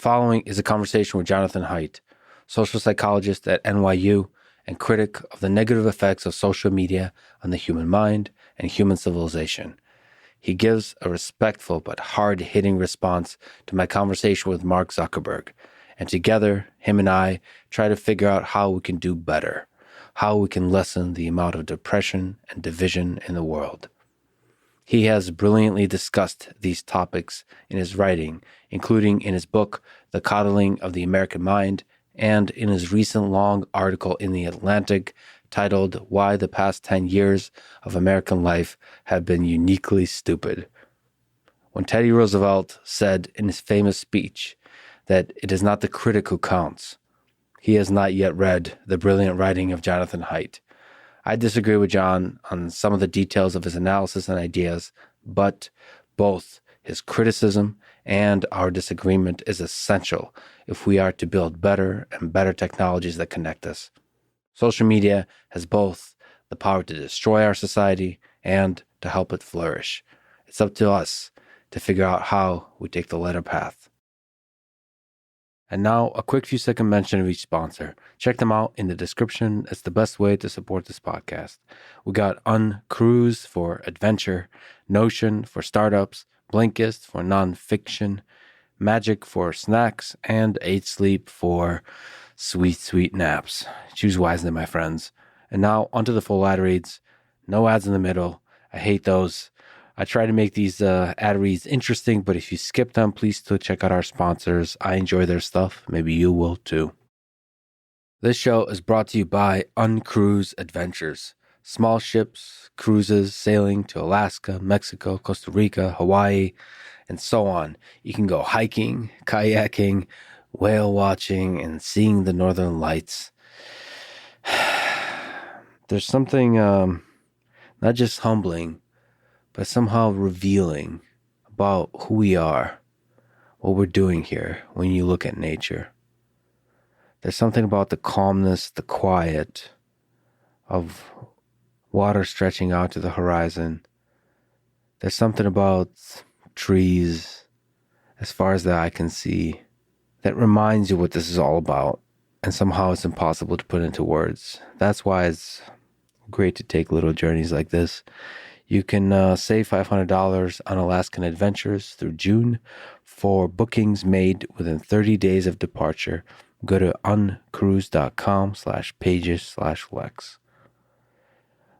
following is a conversation with Jonathan Haidt, social psychologist at NYU and critic of the negative effects of social media on the human mind and human civilization. He gives a respectful but hard-hitting response to my conversation with Mark Zuckerberg, and together, him and I try to figure out how we can do better, how we can lessen the amount of depression and division in the world. He has brilliantly discussed these topics in his writing, including in his book, The Coddling of the American Mind, and in his recent long article in The Atlantic titled Why the Past 10 Years of American Life Have Been Uniquely Stupid. When Teddy Roosevelt said in his famous speech that it is not the critic who counts, he has not yet read the brilliant writing of Jonathan Haidt. I disagree with John on some of the details of his analysis and ideas, but both his criticism and our disagreement is essential if we are to build better and better technologies that connect us. Social media has both the power to destroy our society and to help it flourish. It's up to us to figure out how we take the latter path. And now, a quick few second mention of each sponsor. Check them out in the description. It's the best way to support this podcast. We got Uncruise for adventure, Notion for startups, Blinkist for nonfiction, Magic for snacks, and 8 Sleep for sweet, sweet naps. Choose wisely, my friends. And now, onto the full ad reads. No ads in the middle. I hate those. I try to make these ad reads interesting, but if you skip them, please still check out our sponsors. I enjoy their stuff. Maybe you will too. This show is brought to you by Uncruise Adventures. Small ships, cruises, sailing to Alaska, Mexico, Costa Rica, Hawaii, and so on. You can go hiking, kayaking, whale watching, and seeing the northern lights. There's something not just humbling, but somehow revealing about who we are, what we're doing here when you look at nature. There's something about the calmness, the quiet of water stretching out to the horizon. There's something about trees as far as the eye can see that reminds you what this is all about, and somehow it's impossible to put into words. That's why it's great to take little journeys like this. You can save $500 on Alaskan adventures through June for bookings made within 30 days of departure. Go to uncruise.com/pages/Lex.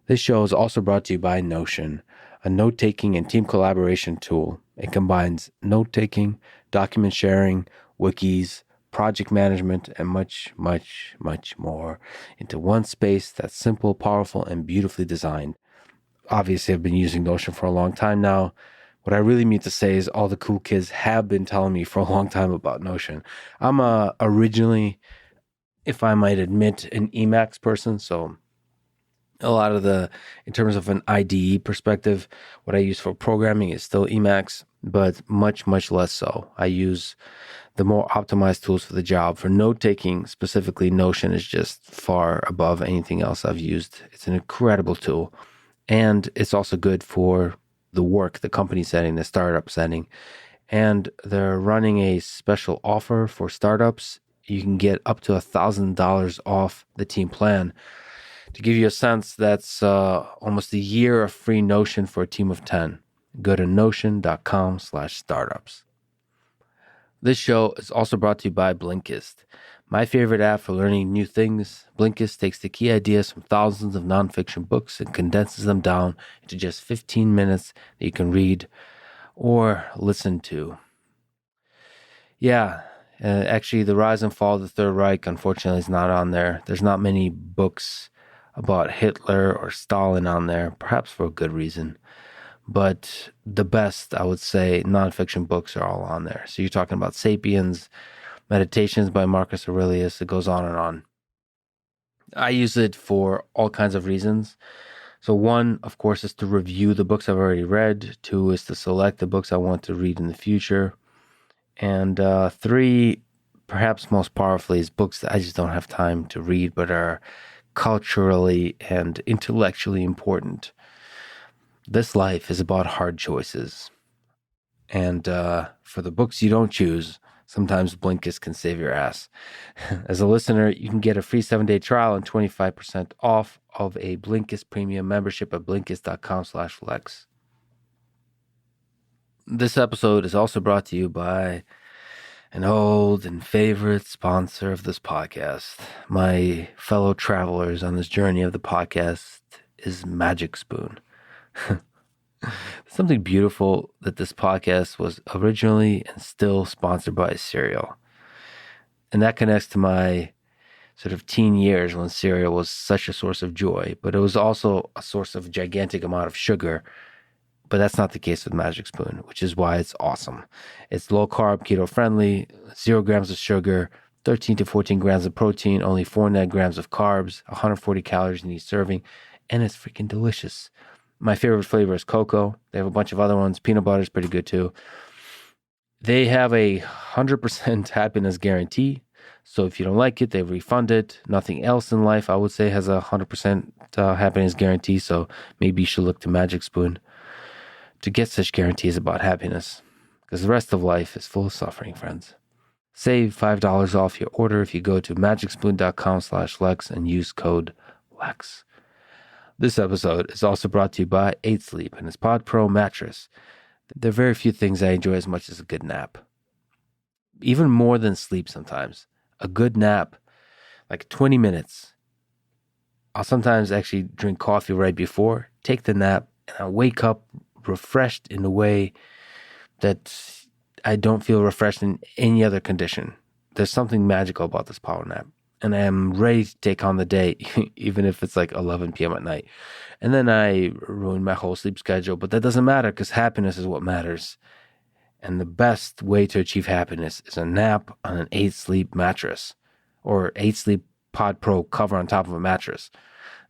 This show is also brought to you by Notion, a note-taking and team collaboration tool. It combines note-taking, document sharing, wikis, project management, and much, much, much more into one space that's simple, powerful, and beautifully designed. Obviously, I've been using Notion for a long time now. What I really mean to say is all the cool kids have been telling me for a long time about Notion. I'm originally, if I might admit, an Emacs person. So a lot of in terms of an IDE perspective, what I use for programming is still Emacs, but much, much less so. I use the more optimized tools for the job. For note-taking, specifically, Notion is just far above anything else I've used. It's an incredible tool. And it's also good for the work, the company setting, the startup setting. And they're running a special offer for startups. You can get up to $1,000 off the team plan. To give you a sense, that's almost a year of free Notion for a team of 10. Go to notion.com/startups. This show is also brought to you by Blinkist. My favorite app for learning new things. Blinkist takes the key ideas from thousands of nonfiction books and condenses them down into just 15 minutes that you can read or listen to. Yeah, actually, The Rise and Fall of the Third Reich, unfortunately, is not on there. There's not many books about Hitler or Stalin on there, perhaps for a good reason. But the best, I would say, nonfiction books are all on there. So you're talking about Sapiens, Meditations by Marcus Aurelius. It goes on and on. I use it for all kinds of reasons. So one, of course, is to review the books I've already read. 2 is to select the books I want to read in the future. And 3, perhaps most powerfully, is books that I just don't have time to read but are culturally and intellectually important. This life is about hard choices. And for the books you don't choose, Sometimes Blinkist can save your ass. As a listener, you can get a free 7-day trial and 25% off of a Blinkist premium membership at Blinkist.com/Lex. This episode is also brought to you by an old and favorite sponsor of this podcast. My fellow travelers on this journey of the podcast is Magic Spoon. Something beautiful that this podcast was originally and still sponsored by cereal. And that connects to my sort of teen years when cereal was such a source of joy, but it was also a source of gigantic amount of sugar. But that's not the case with Magic Spoon, which is why it's awesome. It's low carb, keto friendly, 0 grams of sugar, 13 to 14 grams of protein, only 4 net grams of carbs, 140 calories in each serving, and it's freaking delicious. My favorite flavor is cocoa. They have a bunch of other ones. Peanut butter is pretty good too. They have a 100% happiness guarantee. So if you don't like it, they refund it. Nothing else in life, I would say, has a 100% happiness guarantee. So maybe you should look to Magic Spoon to get such guarantees about happiness. Because the rest of life is full of suffering, friends. Save $5 off your order if you go to magicspoon.com/Lex and use code LEX. This episode is also brought to you by 8 Sleep and its Pod Pro mattress. There are very few things I enjoy as much as a good nap. Even more than sleep sometimes. A good nap, like 20 minutes. I'll sometimes actually drink coffee right before, take the nap, and I wake up refreshed in a way that I don't feel refreshed in any other condition. There's something magical about this power nap. And I am ready to take on the day, even if it's like 11 p.m. at night. And then I ruin my whole sleep schedule. But that doesn't matter because happiness is what matters. And the best way to achieve happiness is a nap on an 8 Sleep mattress or 8 Sleep Pod Pro cover on top of a mattress.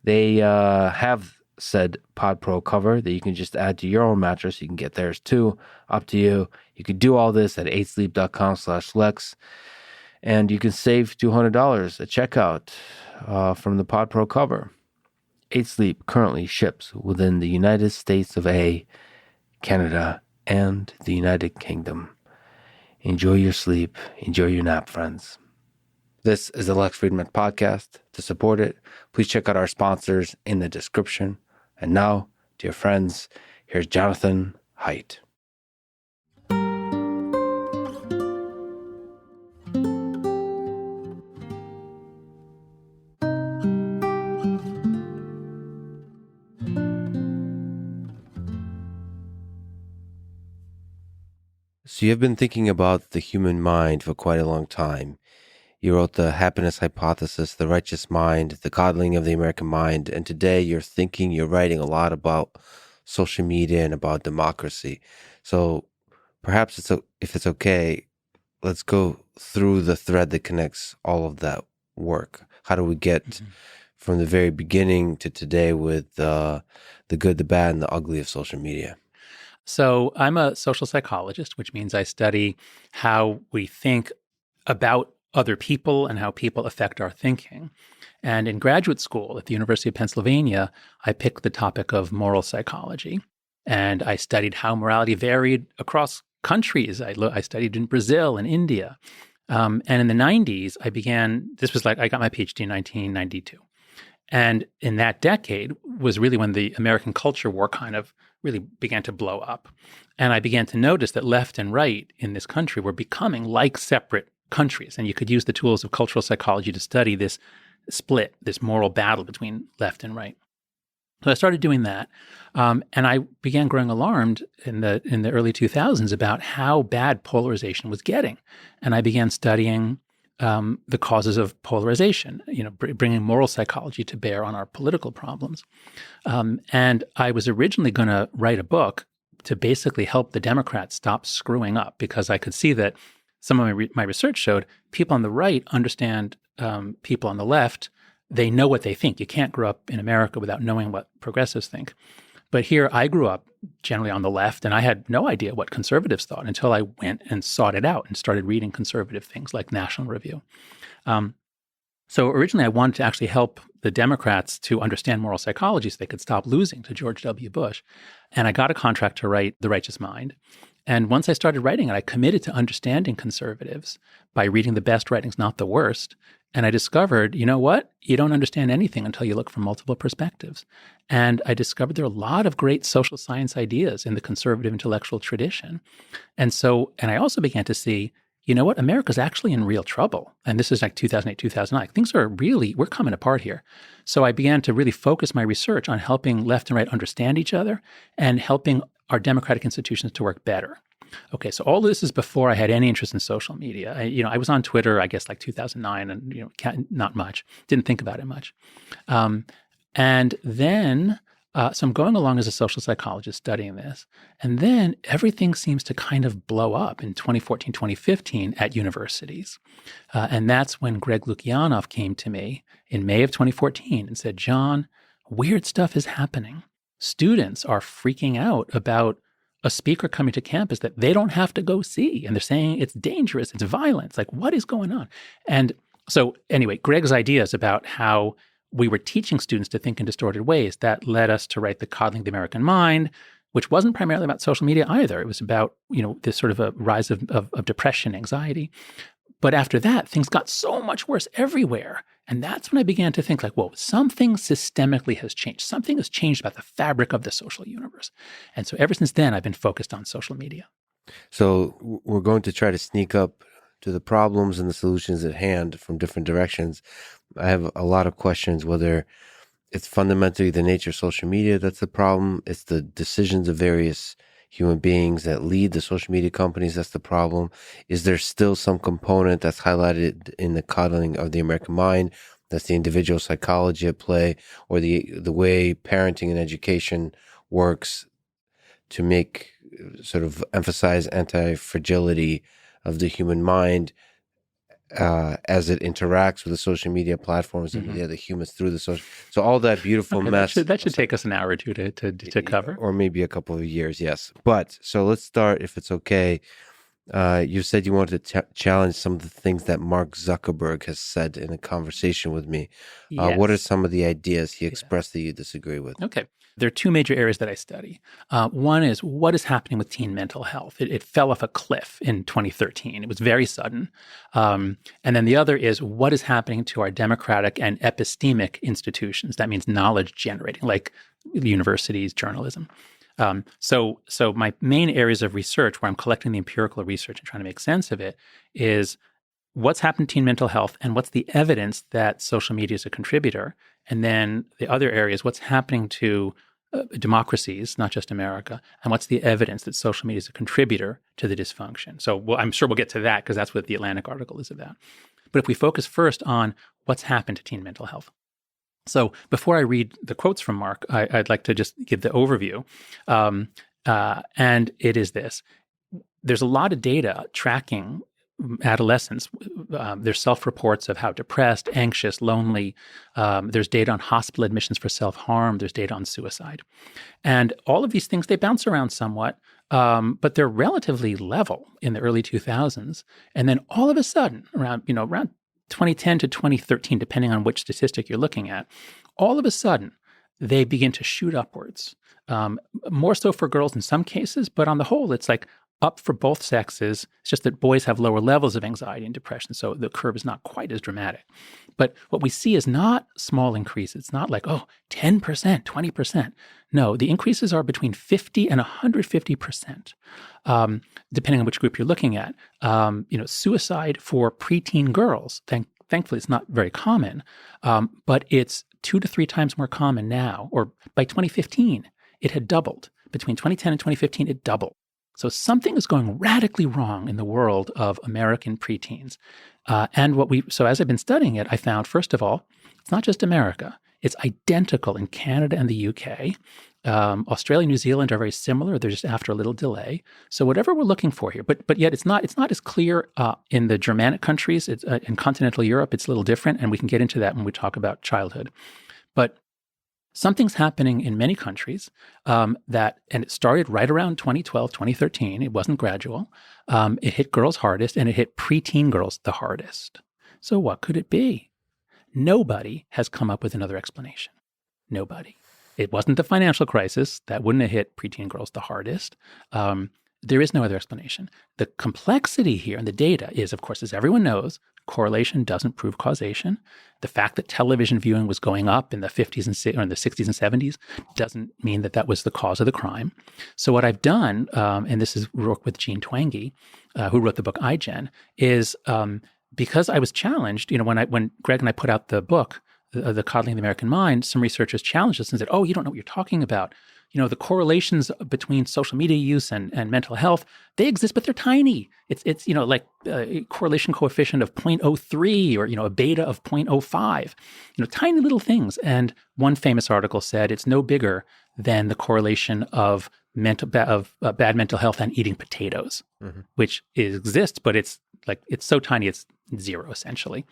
They have said Pod Pro cover that you can just add to your own mattress. You can get theirs too. Up to you. You can do all this at 8sleep.com/Lex. And you can save $200 at checkout from the Pod Pro cover. 8 Sleep currently ships within the United States of A, Canada, and the United Kingdom. Enjoy your sleep. Enjoy your nap, friends. This is the Lex Fridman Podcast. To support it, please check out our sponsors in the description. And now, dear friends, here's Jonathan Haidt. So you've been thinking about the human mind for quite a long time. You wrote The Happiness Hypothesis, The Righteous Mind, The Coddling of the American Mind, and today you're writing a lot about social media and about democracy. So perhaps if it's okay, let's go through the thread that connects all of that work. How do we get from the very beginning to today with the good, the bad, and the ugly of social media? So I'm a social psychologist, which means I study how we think about other people and how people affect our thinking. And in graduate school at the University of Pennsylvania, I picked the topic of moral psychology. And I studied how morality varied across countries. I studied in Brazil and India. And in the 90s, I got my PhD in 1992. And in that decade was really when the American culture war kind of really began to blow up. And I began to notice that left and right in this country were becoming like separate countries. And you could use the tools of cultural psychology to study this split, this moral battle between left and right. So I started doing that. And I began growing alarmed in the early 2000s about how bad polarization was getting. And I began studying the causes of polarization, bringing moral psychology to bear on our political problems. And I was originally going to write a book to basically help the Democrats stop screwing up, because I could see that some of my research showed people on the right understand people on the left. They know what they think. You can't grow up in America without knowing what progressives think. But here I grew up generally on the left, and I had no idea what conservatives thought until I went and sought it out and started reading conservative things like National Review. So originally I wanted to actually help the Democrats to understand moral psychology so they could stop losing to George W. Bush. And I got a contract to write The Righteous Mind. And once I started writing it, I committed to understanding conservatives by reading the best writings, not the worst. And I discovered, you know what? You don't understand anything until you look from multiple perspectives. And I discovered there are a lot of great social science ideas in the conservative intellectual tradition. And I also began to see, you know what? America's actually in real trouble. And this is like 2008, 2009. Things are really, we're coming apart here. So I began to really focus my research on helping left and right understand each other and helping our democratic institutions to work better. Okay, so all this is before I had any interest in social media. I was on Twitter, I guess, like 2009, and not much. Didn't think about it much. And then, so I'm going along as a social psychologist studying this, and then everything seems to kind of blow up in 2014, 2015 at universities. And that's when Greg Lukianoff came to me in May of 2014 and said, John, weird stuff is happening. Students are freaking out about a speaker coming to campus that they don't have to go see. And they're saying it's dangerous, it's violence. Like, what is going on? And so anyway, Greg's ideas about how we were teaching students to think in distorted ways, that led us to write The Coddling the American Mind, which wasn't primarily about social media either. It was about, this sort of a rise of depression, anxiety. But after that, things got so much worse everywhere. And that's when I began to think like, whoa, something systemically has changed. Something has changed about the fabric of the social universe. And so ever since then, I've been focused on social media. So we're going to try to sneak up to the problems and the solutions at hand from different directions. I have a lot of questions, whether it's fundamentally the nature of social media that's the problem. It's the decisions of various human beings that lead the social media companies that's the problem. Is there still some component that's highlighted in the coddling of the American mind? That's the individual psychology at play, or the way parenting and education works to make sort of emphasize anti-fragility of the human mind as it interacts with the social media platforms and the humans through the social. So all that beautiful mess. That should take us an hour or two to cover. Or maybe a couple of years, yes. But so let's start, if it's okay. You said you wanted to challenge some of the things that Mark Zuckerberg has said in a conversation with me. Yes. What are some of the ideas he expressed that you disagree with? Okay. There are two major areas that I study. One is what is happening with teen mental health. It fell off a cliff in 2013. It was very sudden. And then the other is what is happening to our democratic and epistemic institutions. That means knowledge generating, like universities, journalism. So my main areas of research, where I'm collecting the empirical research and trying to make sense of it, is what's happened to teen mental health and what's the evidence that social media is a contributor. And then the other area is what's happening to democracies, not just America, and what's the evidence that social media is a contributor to the dysfunction. So I'm sure we'll get to that because that's what the Atlantic article is about. But if we focus first on what's happened to teen mental health. So before I read the quotes from Mark, I'd like to just give the overview. And it is this. There's a lot of data tracking adolescents. There's self-reports of how depressed, anxious, lonely. There's data on hospital admissions for self-harm. There's data on suicide. And all of these things, they bounce around somewhat, but they're relatively level in the early 2000s. And then all of a sudden, around 2010 to 2013, depending on which statistic you're looking at, all of a sudden, they begin to shoot upwards. More so for girls in some cases, but on the whole, it's like up for both sexes. It's just that boys have lower levels of anxiety and depression, so the curve is not quite as dramatic. But what we see is not small increases. It's not like, 10%, 20%. No, the increases are between 50 and 150%, depending on which group you're looking at. Suicide for preteen girls, thankfully it's not very common, but it's 2 to 3 times more common now, or by 2015, it had doubled. Between 2010 and 2015, it doubled. So something is going radically wrong in the world of American preteens. So as I've been studying it, I found, first of all, it's not just America. It's identical in Canada and the UK. Australia and New Zealand are very similar. They're just after a little delay. So whatever we're looking for here, but yet it's not as clear in the Germanic countries. It's, in continental Europe, it's a little different, and we can get into that when we talk about childhood. But something's happening in many countries and it started right around 2012, 2013. It wasn't gradual. It hit girls hardest, and it hit preteen girls the hardest. So what could it be? Nobody has come up with another explanation. Nobody. It wasn't the financial crisis. That wouldn't have hit preteen girls the hardest. there is no other explanation. The complexity here in the data is, of course, as everyone knows, correlation doesn't prove causation. The fact that television viewing was going up in the 50s or in the 60s and 70s doesn't mean that that was the cause of the crime. So what I've done, and this is work with Jean Twenge, who wrote the book iGen, is because I was challenged, when Greg and I put out the book, the Coddling the American Mind, some researchers challenged us and said, "Oh, you don't know what you're talking about. The correlations between social media use and mental health, they exist, but they're tiny. It's like a correlation coefficient of 0.03 or, a beta of 0.05, tiny little things." And one famous article said it's no bigger than the correlation of bad mental health and eating potatoes, which exists, but it's so tiny, it's zero essentially.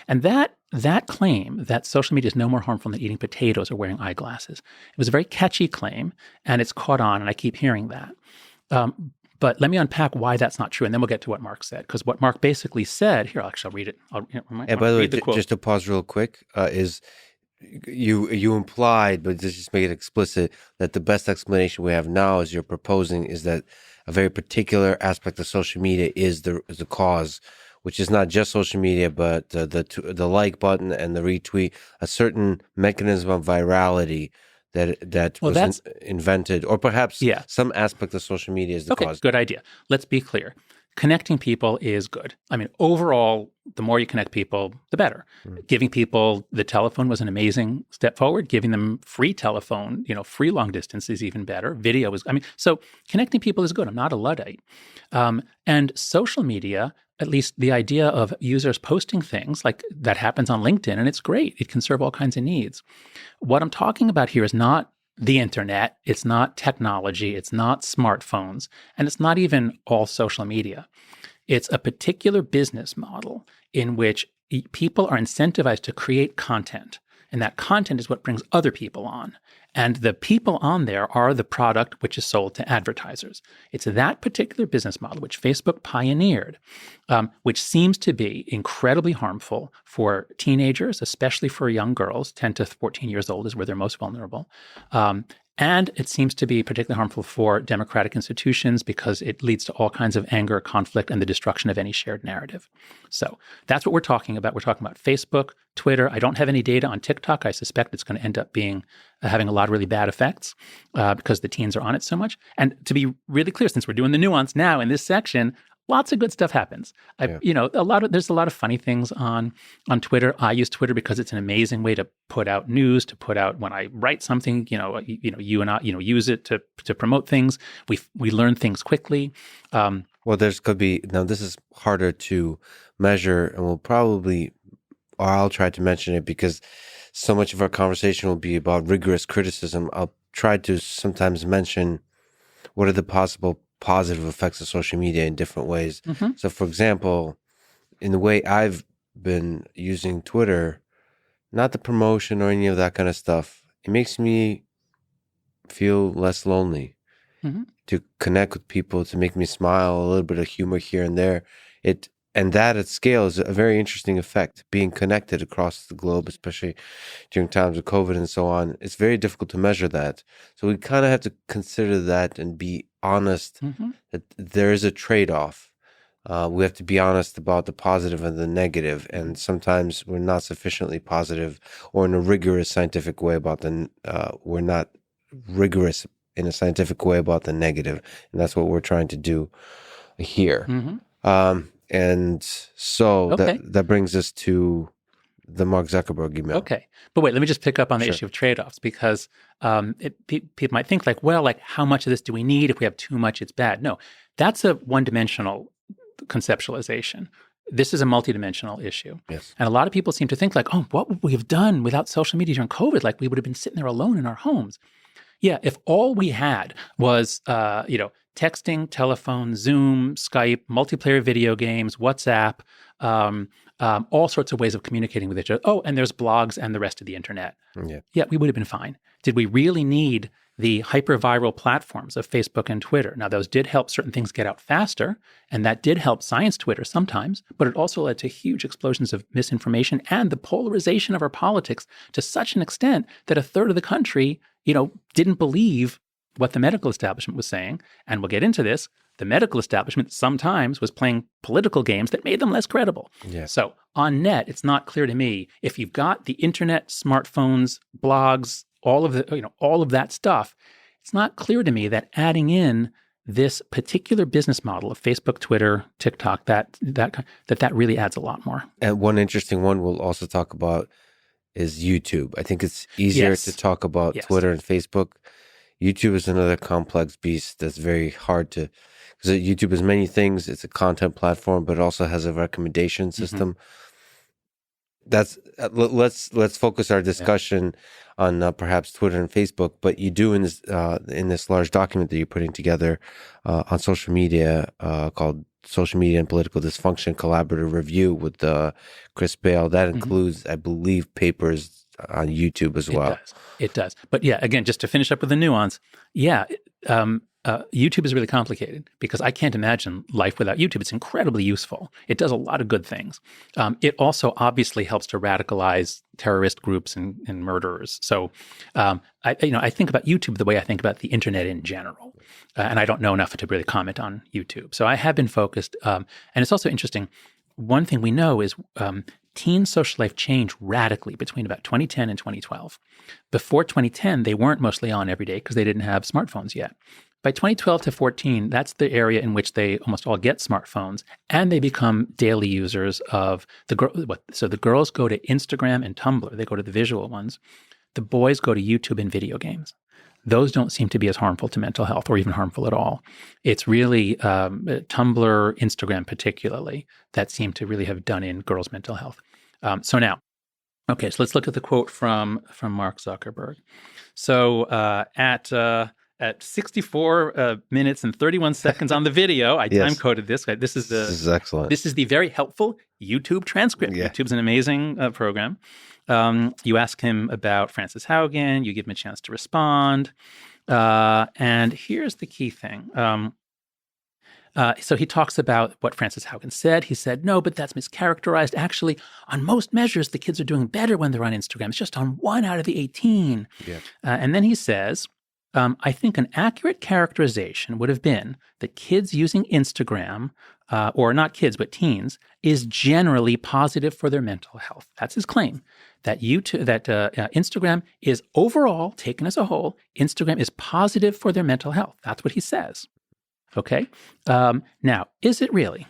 And that claim that social media is no more harmful than eating potatoes or wearing eyeglasses, it was a very catchy claim, and it's caught on, and I keep hearing that. But let me unpack why that's not true, and then we'll get to what Mark said. Because what Mark basically said, here, I'll read it. And by the way, just to pause real quick, is you implied, but just make it explicit, that the best explanation we have now, as you're proposing, is that a very particular aspect of social media is the cause, which is not just social media, but the like button and the retweet, a certain mechanism of virality that was invented, or perhaps some aspect of social media is the cause. Okay, good idea. Let's be clear. Connecting people is good. I mean, overall, the more you connect people, the better. Giving people the telephone was an amazing step forward. Giving them free telephone, free long distance is even better. Video is, so connecting people is good. I'm not a Luddite. And social media, at least the idea of users posting things like that happens on LinkedIn, and it's great. It can serve all kinds of needs. What I'm talking about here is not the internet, it's not technology, it's not smartphones, and it's not even all social media. It's a particular business model in which people are incentivized to create content, and that content is what brings other people on. And the people on there are the product which is sold to advertisers. It's that particular business model which Facebook pioneered, which seems to be incredibly harmful for teenagers, especially for young girls. 10 to 14 years old is where they're most vulnerable. And it seems to be particularly harmful for democratic institutions because it leads to all kinds of anger, conflict, and the destruction of any shared narrative. So that's what we're talking about. We're talking about Facebook, Twitter. I don't have any data on TikTok. I suspect it's going to end up having a lot of really bad effects because the teens are on it so much. And to be really clear, since we're doing the nuance now in this section, lots of good stuff happens. There's a lot of funny things on Twitter. I use Twitter because it's an amazing way to put out news, to put out when I write something, you and I, use it to promote things. We learn things quickly. Well, this is harder to measure, and I'll try to mention it because so much of our conversation will be about rigorous criticism. I'll try to sometimes mention what are the possible positive effects of social media in different ways. So, for example, in the way I've been using Twitter, not the promotion or any of that kind of stuff, it makes me feel less lonely, to connect with people, to make me smile, a little bit of humor here and there. And that at scale is a very interesting effect, being connected across the globe, especially during times of COVID and so on. It's very difficult to measure that. So we kind of have to consider that and be honest that there is a trade-off. We have to be honest about the positive and the negative, and sometimes we're not sufficiently positive or in a rigorous scientific way about we're not rigorous in a scientific way about the negative, and that's what we're trying to do here. And so that brings us to the Mark Zuckerberg email. Okay. But wait, let me just pick up on the issue of trade-offs, because people might think how much of this do we need? If we have too much, it's bad. No, that's a one-dimensional conceptualization. This is a multidimensional issue. Yes. And a lot of people seem to think what would we have done without social media during COVID? We would have been sitting there alone in our homes. Yeah, if all we had was, texting, telephone, Zoom, Skype, multiplayer video games, WhatsApp, all sorts of ways of communicating with each other. Oh, and there's blogs and the rest of the internet. Yeah, we would have been fine. Did we really need the hyper-viral platforms of Facebook and Twitter? Now, those did help certain things get out faster, and that did help science Twitter sometimes, but it also led to huge explosions of misinformation and the polarization of our politics to such an extent that a third of the country, didn't believe what the medical establishment was saying. And we'll get into this. the medical establishment sometimes was playing political games that made them less credible. Yeah. So on net, it's not clear to me if you've got the internet, smartphones, blogs, all of that stuff. It's not clear to me that adding in this particular business model of Facebook, Twitter, TikTok, that really adds a lot more. And one interesting one we'll also talk about is YouTube. I think it's easier to talk about Twitter and Facebook. YouTube is another complex beast that's very hard to, because YouTube is many things. It's a content platform, but it also has a recommendation system. That's let's focus our discussion on perhaps Twitter and Facebook. But you do in this large document that you're putting together on social media called Social Media and Political Dysfunction Collaborative Review with Chris Bale. That includes, I believe, papers on YouTube as well. It does. But yeah, again, just to finish up with the nuance, YouTube is really complicated because I can't imagine life without YouTube. It's incredibly useful. It does a lot of good things. It also obviously helps to radicalize terrorist groups and murderers. So I think about YouTube the way I think about the internet in general. And I don't know enough to really comment on YouTube. So I have been focused. And it's also interesting. One thing we know is teen social life changed radically between about 2010 and 2012. Before 2010, they weren't mostly on every day because they didn't have smartphones yet. By 2012 to 14, that's the area in which they almost all get smartphones, and they become daily users of so the girls go to Instagram and Tumblr. They go to the visual ones. The boys go to YouTube and video games. Those don't seem to be as harmful to mental health or even harmful at all. It's really Tumblr, Instagram particularly, that seem to really have done in girls' mental health. So let's look at the quote from Mark Zuckerberg. So at 64 minutes and 31 seconds on the video, I time coded this. This is excellent. This is the very helpful YouTube transcript. Yeah. YouTube's an amazing program. You ask him about Frances Haugen. You give him a chance to respond. And here's the key thing. So he talks about what Frances Haugen said. He said, no, but that's mischaracterized. Actually, on most measures, the kids are doing better when they're on Instagram. It's just on 1 out of the 18. Yeah. And then he says, I think an accurate characterization would have been that kids using Instagram, or not kids, but teens, is generally positive for their mental health. That's his claim. That Instagram is overall, taken as a whole, Instagram is positive for their mental health. That's what he says. Okay. Now, is it really?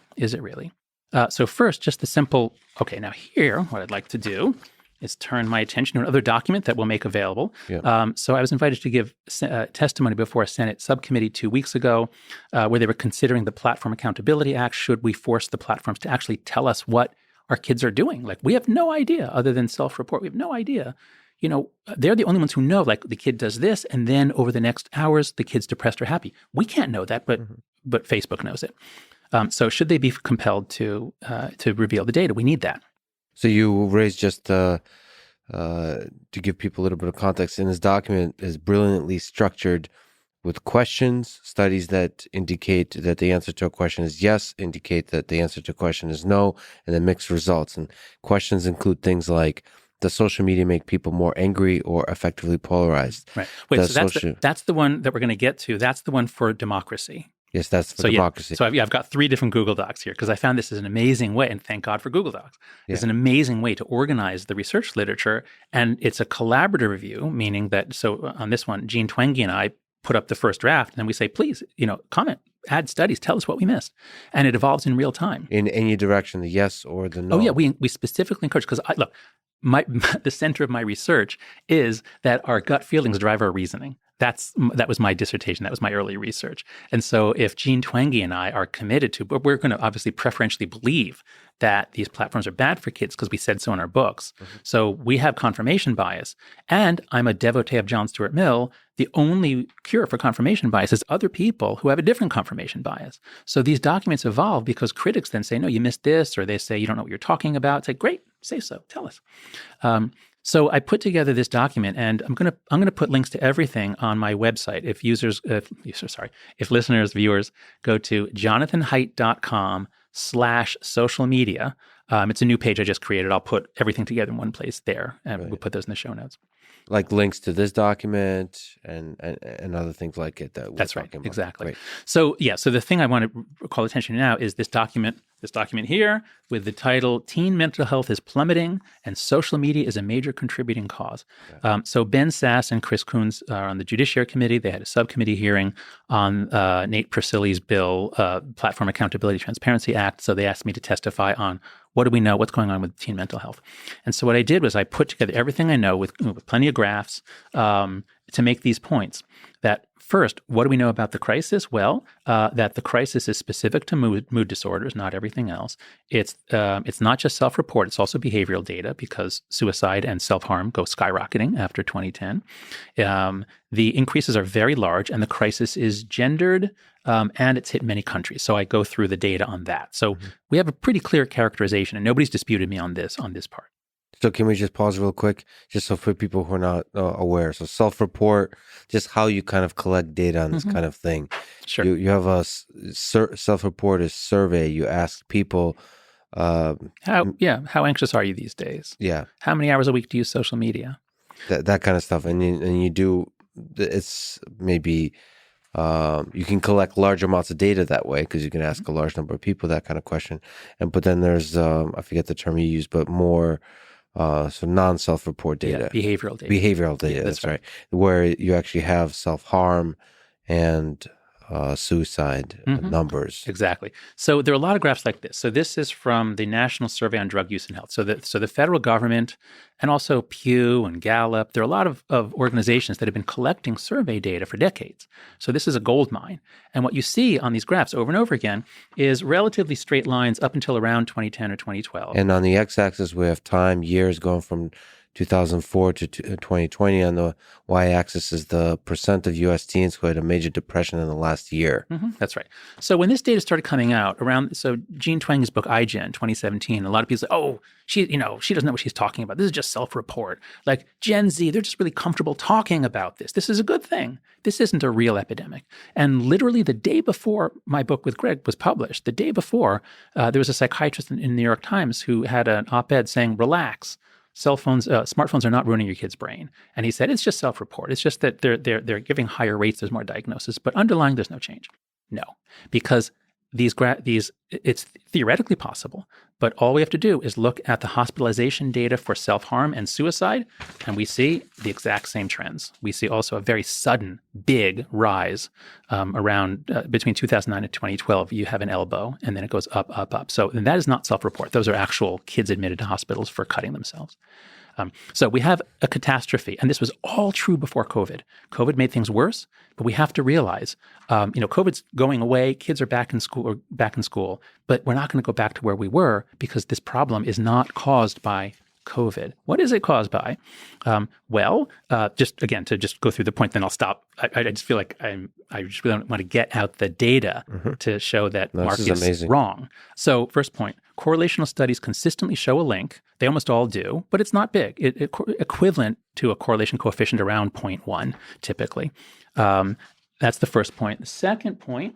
So first, just the simple, now here, what I'd like to do is turn my attention to another document that we'll make available. Yeah. So I was invited to give testimony before a Senate subcommittee 2 weeks ago where they were considering the Platform Accountability Act. Should we force the platforms to actually tell us what our kids are doing? Like, we have no idea other than self-report. We have no idea. They're the only ones who know, like, the kid does this, and then over the next hours, the kid's depressed or happy. We can't know that, but Facebook knows it. So should they be compelled to reveal the data? We need that. So you raised just to give people a little bit of context, in this document is brilliantly structured with questions, studies that indicate that the answer to a question is yes, indicate that the answer to a question is no, and then mixed results. And questions include things like, does social media make people more angry or effectively polarized? Right. Wait, that's the one that we're going to get to. That's the one for democracy. Yes, that's for democracy. So I've got 3 different Google Docs here because I found this is an amazing way, and thank God for Google Docs. It's an amazing way to organize the research literature, and it's a collaborative review, meaning that, so on this one, Jean Twenge and I put up the first draft, and then we say, please, comment, add studies, tell us what we missed. And it evolves in real time. In any direction, the yes or the no. Oh, yeah, we specifically encourage, because look, the center of my research is that our gut feelings drive our reasoning. That was my dissertation. That was my early research. And so if Jean Twenge and I are committed to, but we're going to obviously preferentially believe that these platforms are bad for kids because we said so in our books. Mm-hmm. So we have confirmation bias. And I'm a devotee of John Stuart Mill. The only cure for confirmation bias is other people who have a different confirmation bias. So these documents evolve because critics then say, no, you missed this, or they say, you don't know what you're talking about. It's like, great, say so, tell us. So I put together this document, and I'm gonna put links to everything on my website. If listeners, viewers, go to jonathanhaidt.com/social media. It's a new page I just created. I'll put everything together in one place there, and we'll put those in the show notes. like links to this document and other things like it that we're That's right. talking about. Exactly. Great. So so the thing I want to call attention to now is this document here with the title "Teen Mental Health is Plummeting and Social Media is a Major Contributing Cause." Yeah. So Ben Sass and Chris Coons are on the Judiciary Committee. They had a subcommittee hearing on Nate Persili's bill, Platform Accountability Transparency Act. So they asked me to testify on what do we know, what's going on with teen mental health. And so what I did was I put together everything I know with plenty of graphs to make these points. That first, what do we know about the crisis? Well, that the crisis is specific to mood disorders, not everything else. It's not just self-report; it's also behavioral data because suicide and self-harm go skyrocketing after 2010. The increases are very large, and the crisis is gendered, and it's hit many countries. So I go through the data on that. So we have a pretty clear characterization, and nobody's disputed me on this part. So can we just pause real quick, just so for people who are not aware? So self-report, just how you kind of collect data on this kind of thing. Sure. You have a self-report is survey. You ask people. How anxious are you these days? Yeah. How many hours a week do you use social media? That kind of stuff, and you do. It's maybe you can collect large amounts of data that way because you can ask a large number of people that kind of question. But then there's I forget the term you use, but more. So non-self-report data. Yeah, behavioral data. Behavioral data, Yeah, that's right. Where you actually have self-harm and suicide numbers. Exactly. So there are a lot of graphs like this. So this is from the National Survey on Drug Use and Health. So the federal government and also Pew and Gallup, there are a lot of organizations that have been collecting survey data for decades. So this is a gold mine. And what you see on these graphs over and over again is relatively straight lines up until around 2010 or 2012. And on the x-axis, we have time, years going from 2004 to 2020. On the y-axis is the percent of U.S. teens who had a major depression in the last year. That's right. So when this data started coming out so Jean Tweng's book iGen 2017, a lot of people say, oh, she doesn't know what she's talking about. This is just self-report. Like Gen Z, they're just really comfortable talking about this. This is a good thing. This isn't a real epidemic. And literally the day before my book with Greg was published, the day before, there was a psychiatrist in the New York Times who had an op-ed saying, relax. Smartphones are not ruining your kid's brain. And he said, it's just self-report. It's just that they're giving higher rates. There's more diagnosis, but underlying, there's no change. No, because it's theoretically possible, but all we have to do is look at the hospitalization data for self-harm and suicide, and we see the exact same trends. We see also a very sudden, big rise around between 2009 and 2012. You have an elbow, and then it goes up, up, up. So and that is not self-report. Those are actual kids admitted to hospitals for cutting themselves. So we have a catastrophe, and this was all true before COVID. COVID made things worse, but we have to realize, COVID's going away. Kids are back in school, but we're not going to go back to where we were because this problem is not caused by COVID. What is it caused by? Just go through the point, then I'll stop. I just feel like I just really want to get out the data to show that Mark is wrong. So first point, correlational studies consistently show a link. They almost all do, but it's not big. Equivalent to a correlation coefficient around 0.1 typically. That's the first point. The second point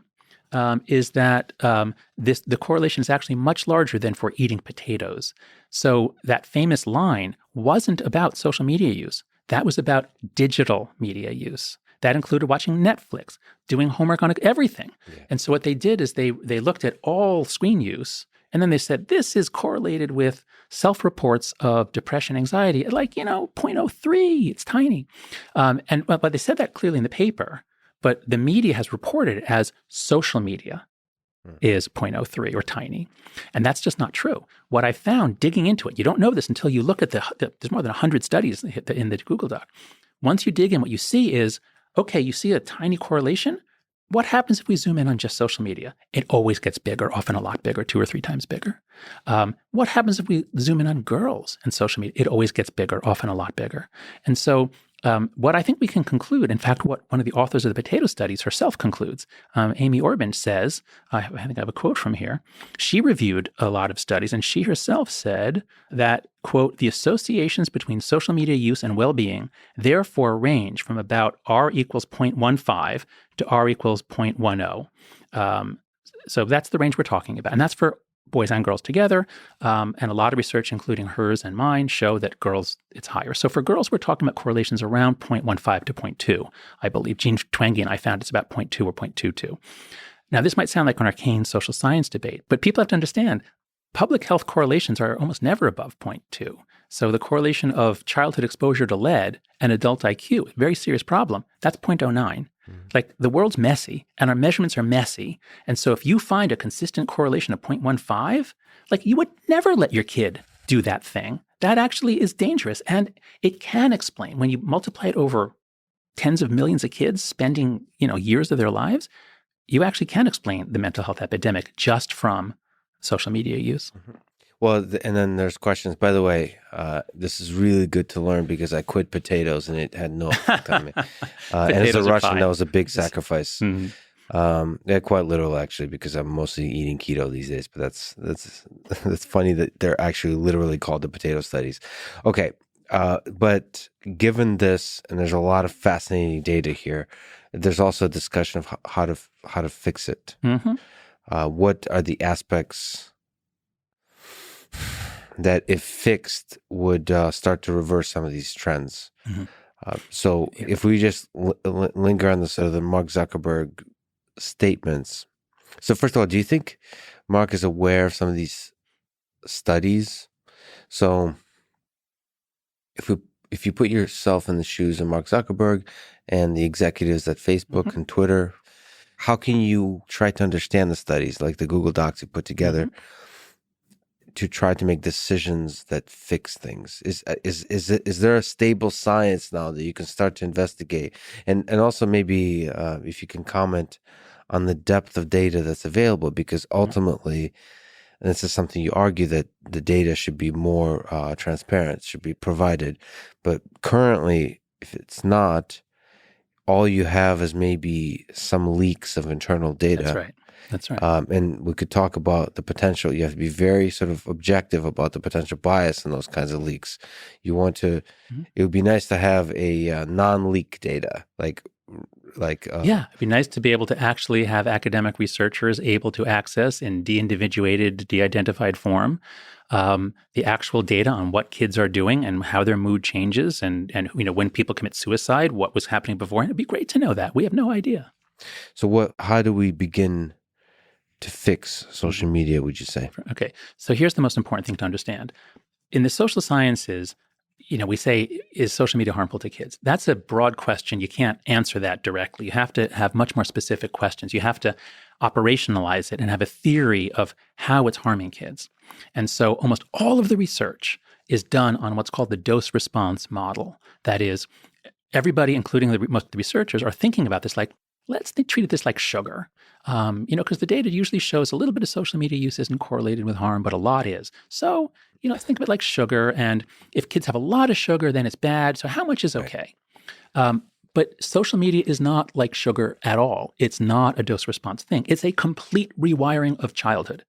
is that the correlation is actually much larger than for eating potatoes. So that famous line wasn't about social media use. That was about digital media use. That included watching Netflix, doing homework on everything. Yeah. And so what they did is they looked at all screen use, and then they said, this is correlated with self-reports of depression, anxiety, at 0.03. It's tiny. But they said that clearly in the paper. But the media has reported it as social media is 0.03 or tiny. And that's just not true. What I found digging into it, you don't know this until you look at there's more than 100 studies in the Google Doc. Once you dig in, what you see is, okay, you see a tiny correlation. What happens if we zoom in on just social media? It always gets bigger, often a lot bigger, 2 or 3 times bigger. What happens if we zoom in on girls and social media? It always gets bigger, often a lot bigger. And so what I think we can conclude, in fact, what one of the authors of the potato studies herself concludes, Amy Orban says, I think I have a quote from here. She reviewed a lot of studies, and she herself said that, quote, the associations between social media use and well-being therefore range from about R equals 0.15 to R equals 0.10. So that's the range we're talking about. And that's for boys and girls together. And a lot of research, including hers and mine, show that girls, it's higher. So for girls, we're talking about correlations around 0.15 to zero point 0.2. I believe Jean Twenge and I found it's about 0.2 or 0.22. Now, this might sound like an arcane social science debate, but people have to understand public health correlations are almost never above 0.2. So the correlation of childhood exposure to lead and adult IQ, very serious problem, that's 0.09. Like the world's messy and our measurements are messy. And so if you find a consistent correlation of 0.15, like you would never let your kid do that thing. That actually is dangerous. And it can explain when you multiply it over tens of millions of kids spending, years of their lives, you actually can explain the mental health epidemic just from social media use. Well, and then there's questions. By the way, this is really good to learn because I quit potatoes and it had no effect on me. And as a Russian, that was a big sacrifice. Yeah, quite literal actually, because I'm mostly eating keto these days. But that's funny that they're actually literally called the potato studies. Okay, but given this, and there's a lot of fascinating data here, there's also a discussion of how to fix it. What are the aspects that, if fixed, would start to reverse some of these trends? So if we just linger on the sort of the Mark Zuckerberg statements. So first of all, do you think Mark is aware of some of these studies? So if you put yourself in the shoes of Mark Zuckerberg and the executives at Facebook and Twitter, how can you try to understand the studies, like the Google Docs you put together, to try to make decisions that fix things? Is there a stable science now that you can start to investigate? And also maybe if you can comment on the depth of data that's available, because ultimately, and this is something you argue, that the data should be more transparent, should be provided. But currently, if it's not, all you have is maybe some leaks of internal data. That's right. And we could talk about the potential. You have to be very sort of objective about the potential bias in those kinds of leaks. You want to, it would be nice to have a non-leak data, yeah, it'd be nice to be able to actually have academic researchers able to access in de-individuated, de-identified form the actual data on what kids are doing and how their mood changes, and when people commit suicide, what was happening before. And it'd be great to know that. We have no idea. So how do we begin to fix social media, would you say? Okay, so here's the most important thing to understand. In the social sciences, we say, is social media harmful to kids? That's a broad question. You can't answer that directly. You have to have much more specific questions. You have to operationalize it and have a theory of how it's harming kids. And so almost all of the research is done on what's called the dose-response model. That is, everybody, including most of the researchers, are thinking about this like, let's treat this like sugar. Because the data usually shows a little bit of social media use isn't correlated with harm, but a lot is. So, let's think of it like sugar. And if kids have a lot of sugar, then it's bad. So how much is okay? But social media is not like sugar at all. It's not a dose-response thing. It's a complete rewiring of childhood.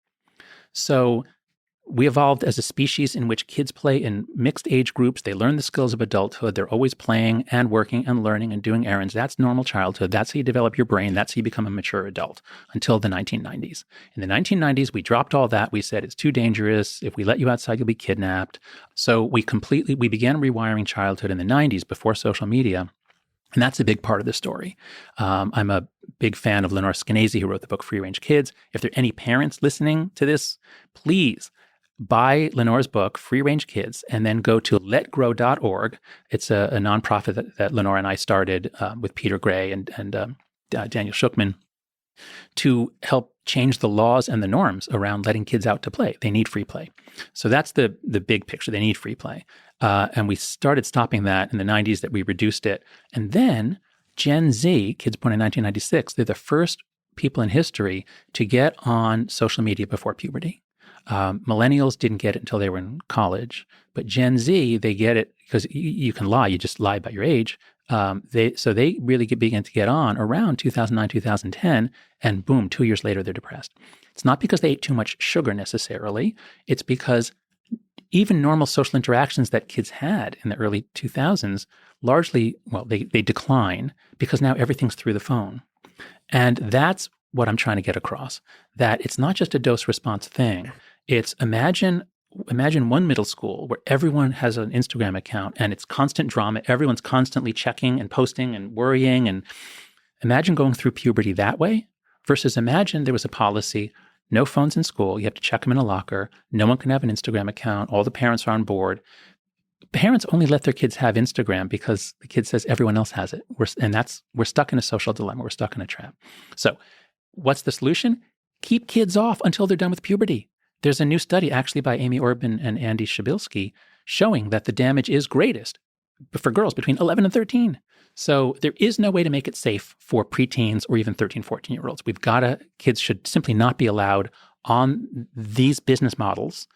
So we evolved as a species in which kids play in mixed age groups. They learn the skills of adulthood. They're always playing and working and learning and doing errands. That's normal childhood. That's how you develop your brain. That's how you become a mature adult until the 1990s. In the 1990s, we dropped all that. We said it's too dangerous. If we let you outside, you'll be kidnapped. So we began rewiring childhood in the 90s before social media. And that's a big part of the story. I'm a big fan of Lenore Skenazy, who wrote the book Free Range Kids. If there are any parents listening to this, please buy Lenore's book, Free Range Kids, and then go to letgrow.org. It's a nonprofit that Lenore and I started with Peter Gray and Daniel Schuchman to help change the laws and the norms around letting kids out to play. They need free play. So that's the big picture. They need free play. And we started stopping that in the 90s, that we reduced it. And then Gen Z, kids born in 1996, they're the first people in history to get on social media before puberty. Millennials didn't get it until they were in college, but Gen Z, they get it because you can lie. You just lie about your age. They really began to get on around 2009, 2010, and boom, 2 years later, they're depressed. It's not because they ate too much sugar necessarily. It's because even normal social interactions that kids had in the early 2000s largely, they decline because now everything's through the phone. And that's what I'm trying to get across, that it's not just a dose-response thing. It's imagine one middle school where everyone has an Instagram account and it's constant drama. Everyone's constantly checking and posting and worrying. And imagine going through puberty that way versus imagine there was a policy, no phones in school. You have to check them in a locker. No one can have an Instagram account. All the parents are on board. Parents only let their kids have Instagram because the kid says everyone else has it. We're stuck in a social dilemma. We're stuck in a trap. So what's the solution? Keep kids off until they're done with puberty. There's a new study actually by Amy Orban and Andy Shabilsky showing that the damage is greatest for girls between 11 and 13. So there is no way to make it safe for preteens or even 13, 14-year-olds. Kids should simply not be allowed on these business models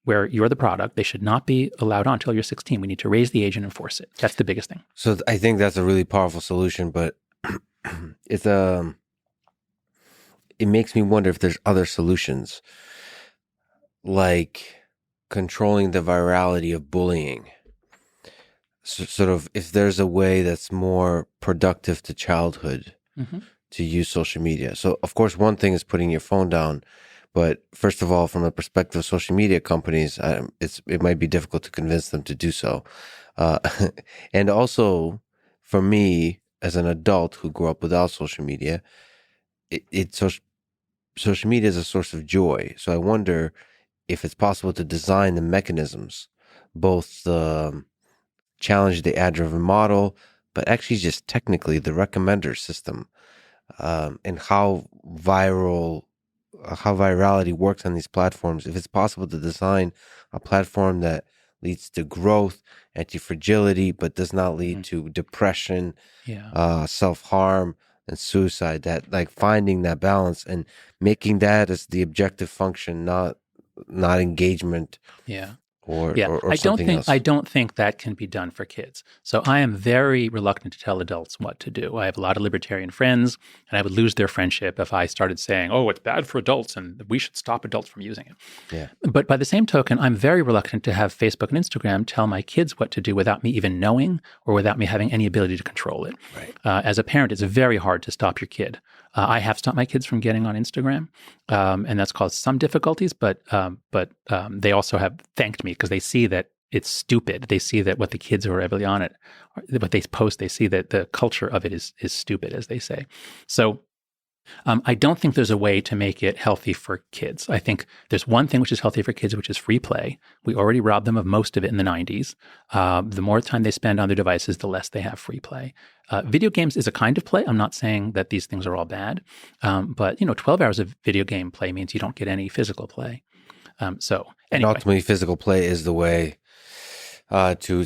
where you're the product. They should not be allowed on until you're 16. We need to raise the age and enforce it. That's the biggest thing. So I think that's a really powerful solution, but it makes me wonder if there's other solutions, like controlling the virality of bullying. So, sort of, if there's a way that's more productive to childhood to use social media. So, of course, one thing is putting your phone down. But first of all, from the perspective of social media companies, it might be difficult to convince them to do so. And also, for me, as an adult who grew up without social media, social media is a source of joy. So I wonder if it's possible to design the mechanisms, both challenge the ad-driven model, but actually just technically the recommender system, and how virality works on these platforms. If it's possible to design a platform that leads to growth, anti-fragility, but does not lead to depression, self-harm, and suicide, that like finding that balance and making that as the objective function, not engagement. Or something else. I don't think that can be done for kids. So I am very reluctant to tell adults what to do. I have a lot of libertarian friends, and I would lose their friendship if I started saying, "Oh, it's bad for adults, and we should stop adults from using it." Yeah. But by the same token, I'm very reluctant to have Facebook and Instagram tell my kids what to do without me even knowing or without me having any ability to control it. Right. As a parent, it's very hard to stop your kid. I have stopped my kids from getting on Instagram, and that's caused some difficulties. But they also have thanked me because they see that it's stupid. They see that what the kids who are heavily on it, what they post, they see that the culture of it is stupid, as they say. So I don't think there's a way to make it healthy for kids. I think there's one thing which is healthy for kids, which is free play. We already robbed them of most of it in the 90s. The more time they spend on their devices, the less they have free play. Video games is a kind of play. I'm not saying that these things are all bad. But 12 hours of video game play means you don't get any physical play. So anyway. And ultimately, physical play is the way to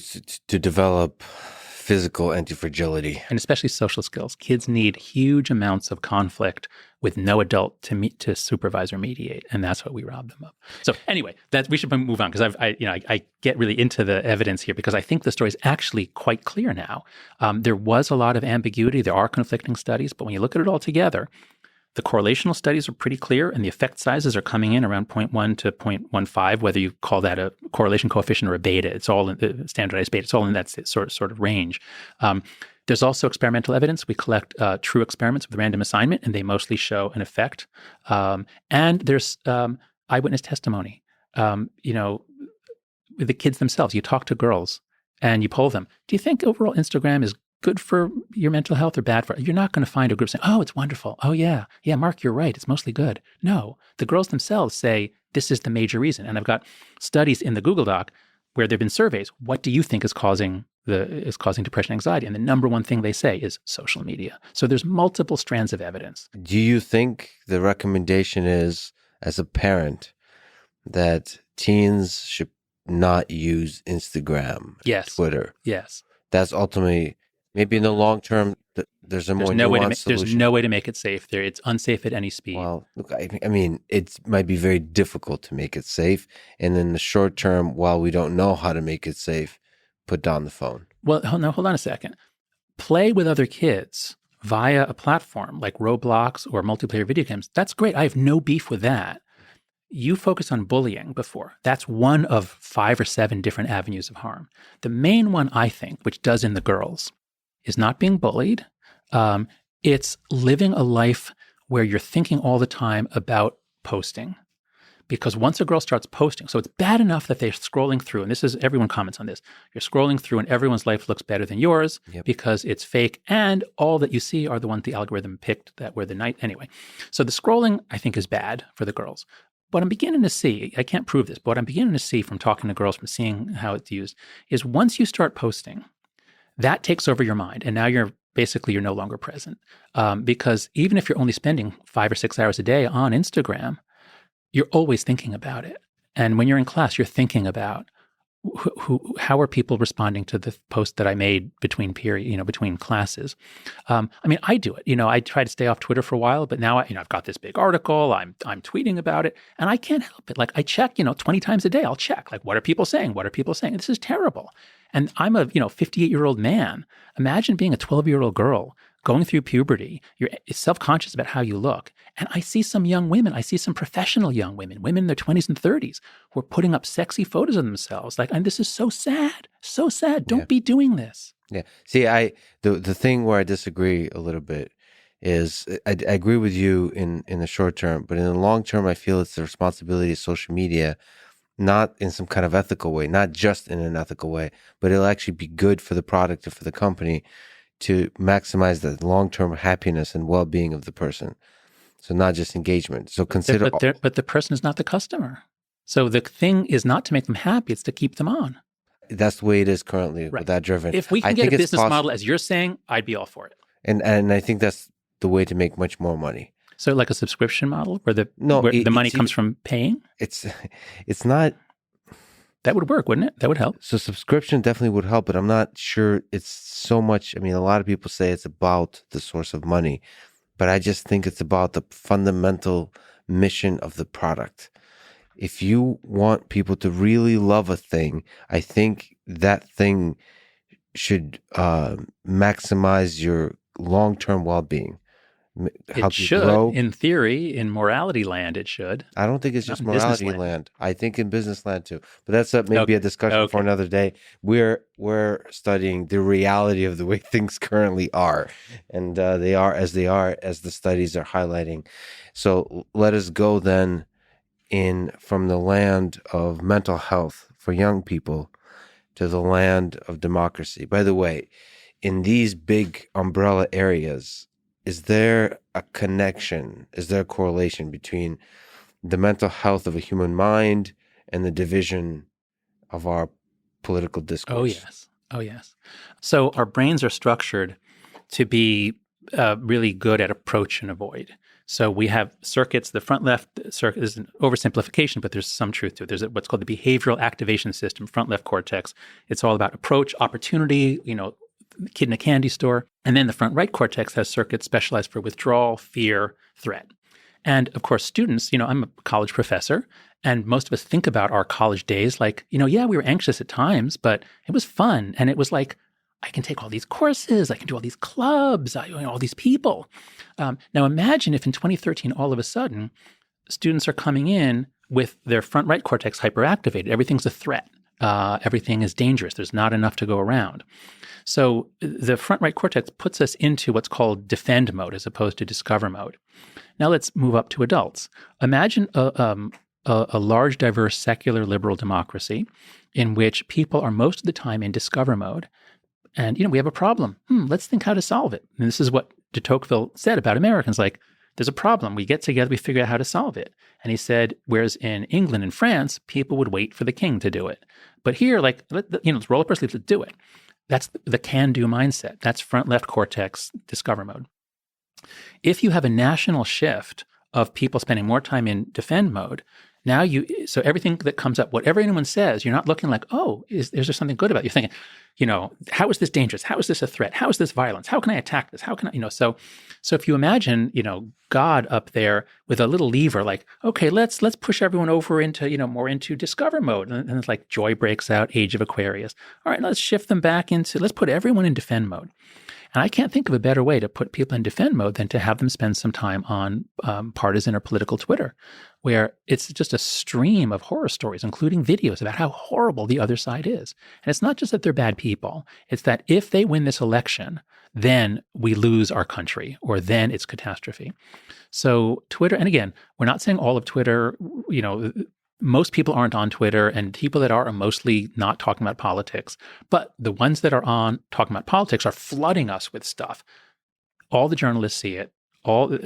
develop physical anti-fragility. And especially social skills. Kids need huge amounts of conflict with no adult to supervise or mediate, and that's what we rob them of. So anyway, we should move on because I get really into the evidence here because I think the story is actually quite clear now. There was a lot of ambiguity. There are conflicting studies, but when you look at it all together, the correlational studies are pretty clear, and the effect sizes are coming in around 0.1 to 0.15, whether you call that a correlation coefficient or a beta. It's all in the standardized beta. It's all in that sort of range. There's also experimental evidence. We collect true experiments with random assignment, and they mostly show an effect. And there's eyewitness testimony. With the kids themselves, you talk to girls and you poll them. Do you think overall Instagram is good for your mental health or bad for it? You're not going to find a group saying, "Oh, it's wonderful. Oh, yeah, Mark, you're right. It's mostly good." No, the girls themselves say this is the major reason. And I've got studies in the Google Doc where there've been surveys. What do you think is causing depression and anxiety? And the number one thing they say is social media. So there's multiple strands of evidence. Do you think the recommendation is, as a parent, that teens should not use Instagram, Twitter? Yes. That's ultimately, maybe in the long term, there's a more nuanced solution. There's no way to make it safe. It's unsafe at any speed. Well, look, I mean, it might be very difficult to make it safe. And in the short term, while we don't know how to make it safe, put down the phone. Well, hold on a second. Play with other kids via a platform like Roblox or multiplayer video games. That's great. I have no beef with that. You focused on bullying before. That's one of 5 or 7 different avenues of harm. The main one, I think, which does in the girls, is not being bullied. It's living a life where you're thinking all the time about posting. Because once a girl starts posting, so it's bad enough that they're scrolling through, and everyone comments on this. You're scrolling through and everyone's life looks better than yours because it's fake, and all that you see are the ones the algorithm picked that were the night. Anyway, so the scrolling, I think, is bad for the girls. What I'm beginning to see, I can't prove this, but what I'm beginning to see from talking to girls, from seeing how it's used, is once you start posting, that takes over your mind, and now you're no longer present. Because even if you're only spending 5 or 6 hours a day on Instagram, you're always thinking about it. And when you're in class, you're thinking about how are people responding to the post that I made between classes. I do it. I tried to stay off Twitter for a while, but now I've got this big article. I'm tweeting about it, and I can't help it. Like, I check, 20 times a day. I'll check, like, what are people saying? What are people saying? This is terrible. And I'm a 58-year-old man. Imagine being a 12-year-old girl going through puberty. You're self-conscious about how you look. And I see some young women, I see some professional young women in their 20s and 30s who are putting up sexy photos of themselves. Like, and this is so sad, so sad. Don't be doing this. Yeah. See, the thing where I disagree a little bit is I agree with you in the short term, but in the long term, I feel it's the responsibility of social media, not in some kind of ethical way, not just in an ethical way, but it'll actually be good for the product or for the company to maximize the long-term happiness and well-being of the person. So not just engagement. So consider... But the person is not the customer. So the thing is not to make them happy, it's to keep them on. That's the way it is currently with that driven. If we can get a business model, as you're saying, I'd be all for it. And I think that's the way to make much more money. So like a subscription model where the money comes from paying? It's not... That would work, wouldn't it? That would help. So subscription definitely would help, but I'm not sure it's so much. I mean, a lot of people say it's about the source of money, but I just think it's about the fundamental mission of the product. If you want people to really love a thing, I think that thing should maximize your long-term well-being. It should, in theory, in morality land, it should. I don't think it's just morality land. I think in business land too. But that's maybe a discussion for another day. We're studying the reality of the way things currently are, and they are as the studies are highlighting. So let us go then from the land of mental health for young people to the land of democracy. By the way, in these big umbrella areas, is there a connection? Is there a correlation between the mental health of a human mind and the division of our political discourse? Oh, yes. So our brains are structured to be really good at approach and avoid. So we have circuits. The front left circuit is an oversimplification, but there's some truth to it. There's what's called the behavioral activation system, front left cortex. It's all about approach, opportunity, kid in a candy store. And then the front right cortex has circuits specialized for withdrawal, fear, threat. And of course, students, I'm a college professor, and most of us think about our college days like, we were anxious at times, but it was fun. And it was like, I can take all these courses, I can do all these clubs, all these people. Now imagine if in 2013, all of a sudden, students are coming in with their front right cortex hyperactivated. Everything's a threat. Everything is dangerous. There's not enough to go around. So the front right cortex puts us into what's called defend mode as opposed to discover mode. Now let's move up to adults. Imagine a large, diverse, secular, liberal democracy in which people are most of the time in discover mode. And, we have a problem. Let's think how to solve it. And this is what de Tocqueville said about Americans. Like, there's a problem. We get together, we figure out how to solve it. And he said, whereas in England and France, people would wait for the king to do it. But here, let's roll up our sleeves, let's do it. That's the can-do mindset. That's front-left cortex discover mode. If you have a national shift of people spending more time in defend mode, so everything that comes up, whatever anyone says, you're not looking like, is there something good about it? You're thinking, how is this dangerous? How is this a threat? How is this violence? How can I attack this? How can I, so if you imagine, God up there with a little lever, like, okay, let's push everyone over into, more into discover mode. And it's like joy breaks out, age of Aquarius. All right, let's shift them back let's put everyone in defend mode. And I can't think of a better way to put people in defend mode than to have them spend some time on partisan or political Twitter, where it's just a stream of horror stories, including videos about how horrible the other side is. And it's not just that they're bad people. It's that if they win this election, then we lose our country, or then it's catastrophe. So Twitter, and again, we're not saying all of Twitter, most people aren't on Twitter, and people that are mostly not talking about politics. But the ones that are on talking about politics are flooding us with stuff. All the journalists see it. All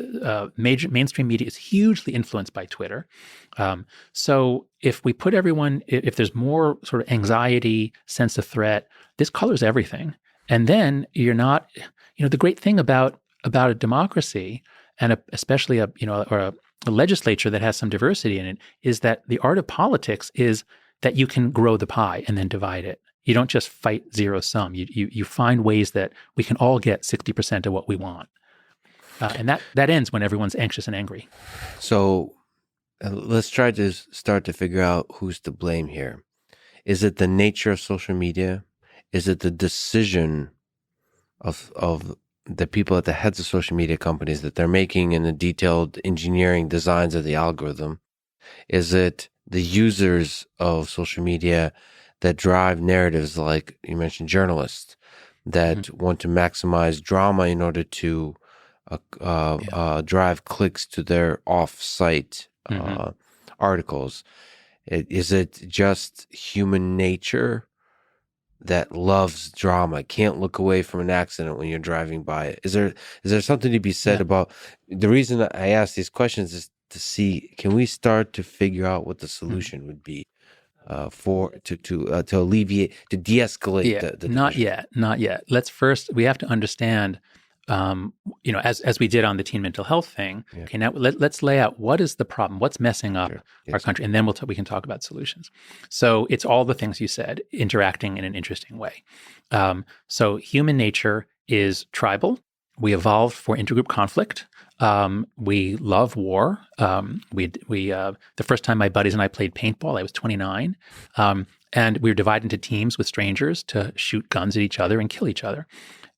major mainstream media is hugely influenced by Twitter. So if we put everyone, if there's more sort of anxiety, sense of threat, this colors everything. And then you're not, the great thing about a democracy, and especially a legislature that has some diversity in it, is that the art of politics is that you can grow the pie and then divide it. You don't just fight zero sum. You find ways that we can all get 60% of what we want. And that ends when everyone's anxious and angry. So let's try to start to figure out who's to blame here. Is it the nature of social media? Is it the decision of the people at the heads of social media companies that they're making in the detailed engineering designs of the algorithm? Is it the users of social media that drive narratives, like you mentioned, journalists that want to maximize drama in order to drive clicks to their off-site articles? Is it just human nature that loves drama, can't look away from an accident when you're driving by it? Is there something to be said about the reason that I ask these questions is to see, can we start to figure out what the solution would be to alleviate, to de-escalate the division? Not yet. We have to understand, as we did on the teen mental health thing. Yeah. Okay, now let's lay out what is the problem, what's messing up our country, and then we can talk about solutions. So it's all the things you said, interacting in an interesting way. So human nature is tribal. We evolved for intergroup conflict. We love war. The first time my buddies and I played paintball, I was 29. And we were divided into teams with strangers to shoot guns at each other and kill each other.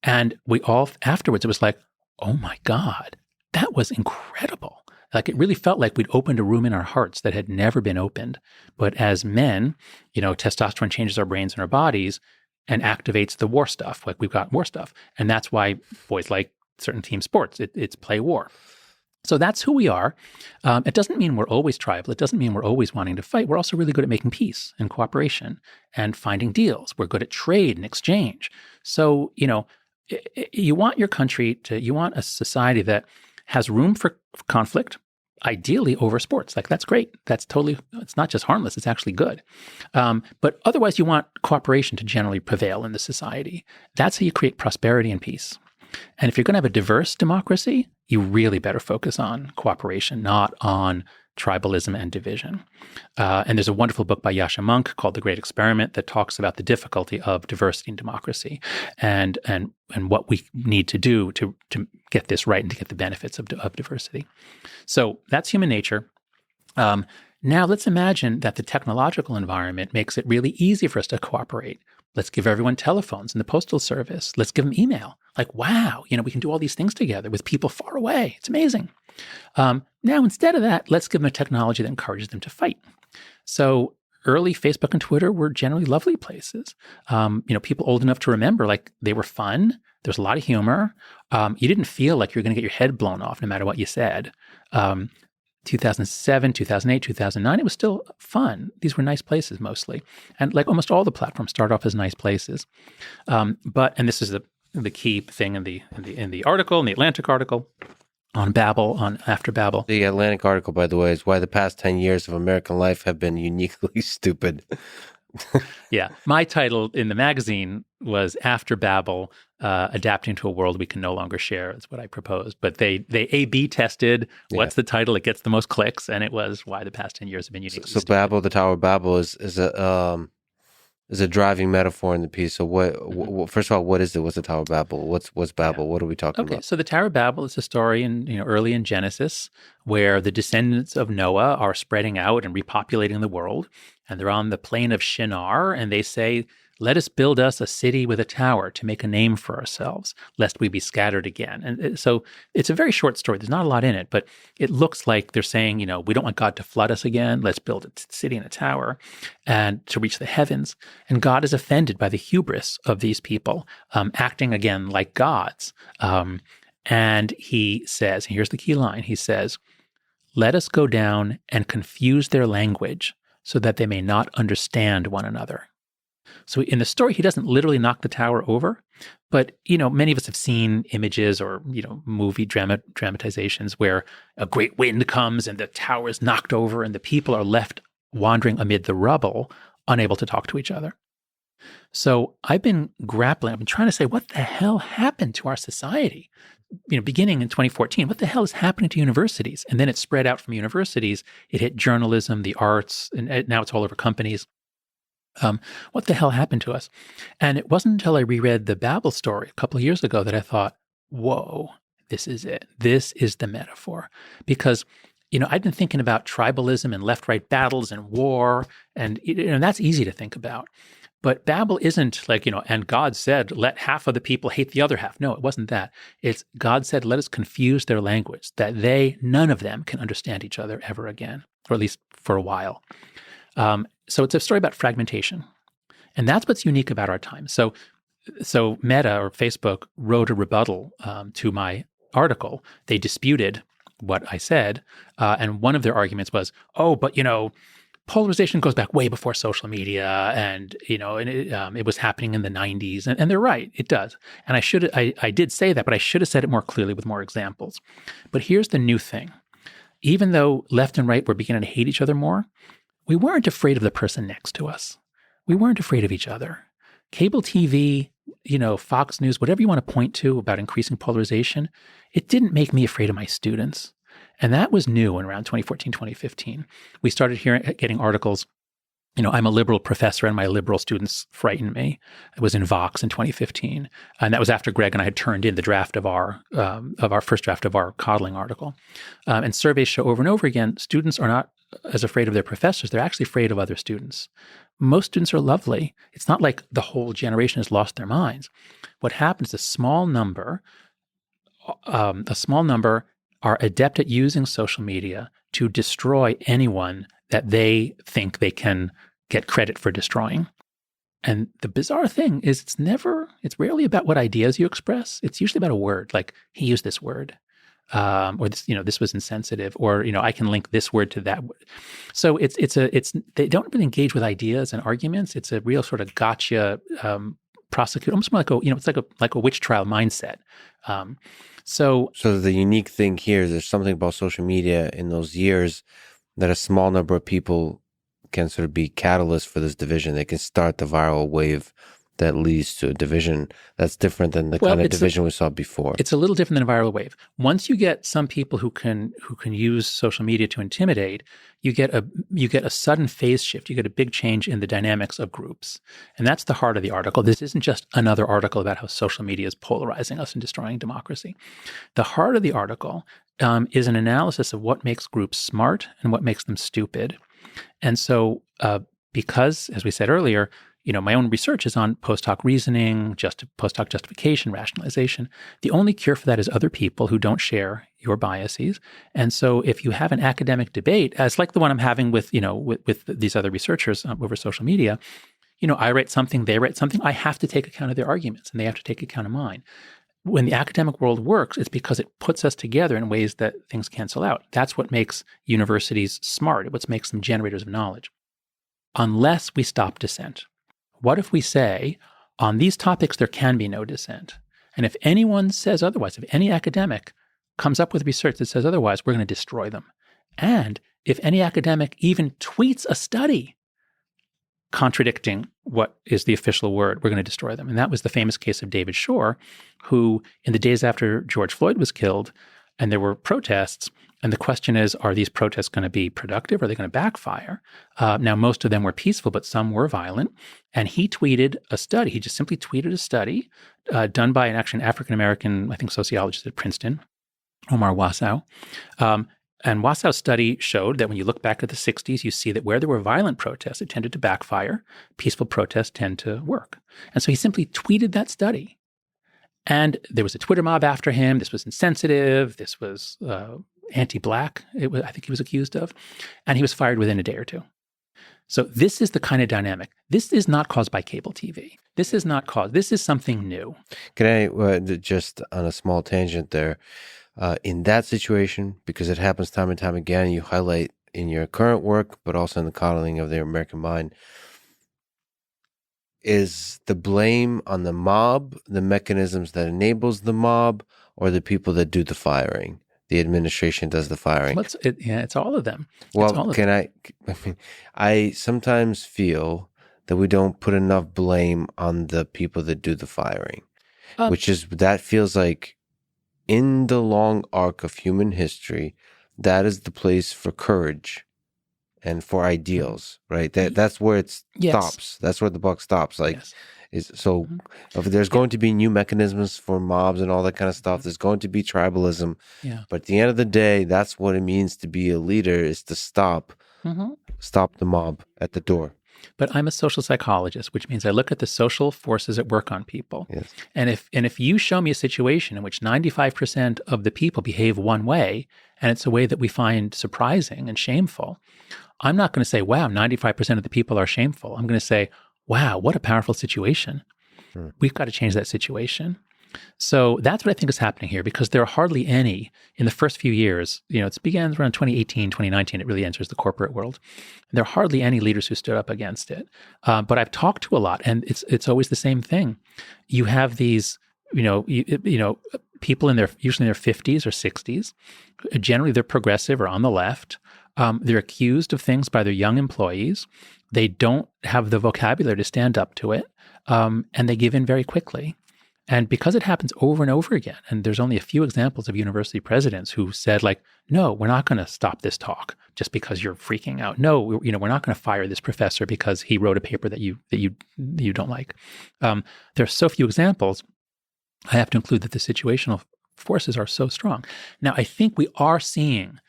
And we all, afterwards, it was like, oh my God, that was incredible. Like, it really felt like we'd opened a room in our hearts that had never been opened. But as men, testosterone changes our brains and our bodies and activates the war stuff. Like, we've got war stuff. And that's why boys like certain team sports. It's play war. So that's who we are. It doesn't mean we're always tribal. It doesn't mean we're always wanting to fight. We're also really good at making peace and cooperation and finding deals. We're good at trade and exchange. So, you want your country you want a society that has room for conflict, ideally over sports. Like, that's great. That's totally, it's not just harmless, it's actually good. But otherwise, you want cooperation to generally prevail in the society. That's how you create prosperity and peace. And if you're going to have a diverse democracy, you really better focus on cooperation, not on tribalism and division. And there's a wonderful book by Yascha Mounk called The Great Experiment that talks about the difficulty of diversity in democracy and what we need to do to get this right and to get the benefits of diversity. So that's human nature. Now let's imagine that the technological environment makes it really easy for us to cooperate. Let's give everyone telephones and the postal service. Let's give them email. Like, wow, we can do all these things together with people far away. It's amazing. Now, instead of that, let's give them a technology that encourages them to fight. So early Facebook and Twitter were generally lovely places. People old enough to remember, like, they were fun. There was a lot of humor. You didn't feel like you were going to get your head blown off no matter what you said. 2007, 2008, 2009, it was still fun. These were nice places mostly. And like almost all the platforms start off as nice places. And this is the key thing in the article, in the Atlantic article, on after Babel. The Atlantic article, by the way, is why the past 10 years of American life have been uniquely stupid. Yeah. My title in the magazine was After Babel, Adapting to a World We Can No Longer Share. That's what I proposed. But they A/B tested what's the title that gets the most clicks, and it was why the past 10 years have been uniquely stupid. Babel, the Tower of Babel, is a driving metaphor in the piece. So what first of all, what is it? What's the Tower of Babel? What's Babel? What are we talking about? So the Tower of Babel is a story early in Genesis where the descendants of Noah are spreading out and repopulating the world. And they're on the plain of Shinar, and they say, let us build us a city with a tower to make a name for ourselves, lest we be scattered again. And so it's a very short story. There's not a lot in it, but it looks like they're saying, we don't want God to flood us again. Let's build a city and a tower and to reach the heavens. And God is offended by the hubris of these people, acting again like gods. And he says, here's the key line. He says, let us go down and confuse their language so that they may not understand one another. So in the story, he doesn't literally knock the tower over, but, many of us have seen images or, movie dramatizations where a great wind comes and the tower is knocked over and the people are left wandering amid the rubble, unable to talk to each other. So I've been trying to say, what the hell happened to our society? Beginning in 2014, what the hell is happening to universities? And then it spread out from universities. It hit journalism, the arts, and now it's all over companies. What the hell happened to us? And it wasn't until I reread the Babel story a couple of years ago that I thought, whoa, this is it. This is the metaphor. Because, I'd been thinking about tribalism and left-right battles and war, and that's easy to think about. But Babel isn't like, and God said, let half of the people hate the other half. No, it wasn't that. It's God said, let us confuse their language, that none of them can understand each other ever again, or at least for a while. So it's a story about fragmentation. And that's what's unique about our time. So Meta or Facebook wrote a rebuttal to my article. They disputed what I said. And one of their arguments was, but polarization goes back way before social media, and it was happening in the 90s, and they're right, it does. And I did say that, but I should have said it more clearly with more examples. But here's the new thing: even though left and right were beginning to hate each other more, we weren't afraid of the person next to us. We weren't afraid of each other. Cable TV, Fox News, whatever you want to point to about increasing polarization, it didn't make me afraid of my students. And that was new in around 2014, 2015. We started getting articles. I'm a liberal professor and my liberal students frighten me. It was in Vox in 2015. And that was after Greg and I had turned in the draft of our first draft of our coddling article. And surveys show over and over again, students are not as afraid of their professors. They're actually afraid of other students. Most students are lovely. It's not like the whole generation has lost their minds. What happens is a small number are adept at using social media to destroy anyone that they think they can get credit for destroying. And the bizarre thing is it's rarely about what ideas you express. It's usually about a word, like he used this word, or this, this was insensitive, or, I can link this word to that word. So they don't really engage with ideas and arguments. It's a real sort of gotcha, prosecute, almost more like it's like a witch trial mindset. So the unique thing here is there's something about social media in those years that a small number of people can sort of be catalysts for this division. They can start the viral wave that leads to a division that's different than the kind of division we saw before. It's a little different than a viral wave. Once you get some people who can use social media to intimidate, you get a sudden phase shift. You get a big change in the dynamics of groups. And that's the heart of the article. This isn't just another article about how social media is polarizing us and destroying democracy. The heart of the article is an analysis of what makes groups smart and what makes them stupid. And so because, as we said earlier, my own research is on post hoc reasoning, post hoc justification, rationalization. The only cure for that is other people who don't share your biases. And so if you have an academic debate, as like the one I'm having with these other researchers over social media, I write something, they write something, I have to take account of their arguments and they have to take account of mine. When the academic world works, it's because it puts us together in ways that things cancel out. That's what makes universities smart. It's what makes them generators of knowledge. Unless we stop dissent. What if we say, on these topics, there can be no dissent? And if anyone says otherwise, if any academic comes up with research that says otherwise, we're going to destroy them. And if any academic even tweets a study contradicting what is the official word, we're going to destroy them. And that was the famous case of David Shore, who in the days after George Floyd was killed, and there were protests, and the question is, are these protests going to be productive? Or are they going to backfire? Now, most of them were peaceful, but some were violent. And he tweeted a study. He just simply tweeted a study done by an African-American, I think, sociologist at Princeton, Omar Wasow, And Wassau's study showed that when you look back at the 60s, you see that where there were violent protests, it tended to backfire. Peaceful protests tend to work. And so he simply tweeted that study. And there was a Twitter mob after him. This was insensitive. This was anti-Black, I think he was accused of. And he was fired within a day or two. So this is the kind of dynamic. This is not caused by cable TV. This is something new. Can I, just on a small tangent there, in that situation, because it happens time and time again, you highlight in your current work, but also in the coddling of the American mind, is the blame on the mob, the mechanisms that enables the mob, or the people that do the firing? The administration does the firing. Well, it's all of them. Well, I sometimes feel that we don't put enough blame on the people that do the firing, that feels like in the long arc of human history, that is the place for courage and for ideals, right? That's where it stops. That's where the buck stops. If there's going to be new mechanisms for mobs and all that kind of stuff, there's going to be tribalism. Yeah. But at the end of the day, that's what it means to be a leader, is to stop the mob at the door. But I'm a social psychologist, which means I look at the social forces at work on people. Yes. And if you show me a situation in which 95% of the people behave one way, and it's a way that we find surprising and shameful, I'm not going to say, wow, 95% of the people are shameful. I'm going to say, wow, what a powerful situation. We've got to change that situation. So that's what I think is happening here, because there are hardly any in the first few years. It began around 2018, 2019. It really enters the corporate world. There are hardly any leaders who stood up against it. But I've talked to a lot, and it's always the same thing. You have these, people usually in their 50s or 60s. Generally, they're progressive or on the left. They're accused of things by their young employees. They don't have the vocabulary to stand up to it, and they give in very quickly. And because it happens over and over again, and there's only a few examples of university presidents who said, no, we're not going to stop this talk just because you're freaking out. No, we're not going to fire this professor because he wrote a paper that you don't like. There are so few examples. I have to include that the situational forces are so strong. Now, I think we are seeing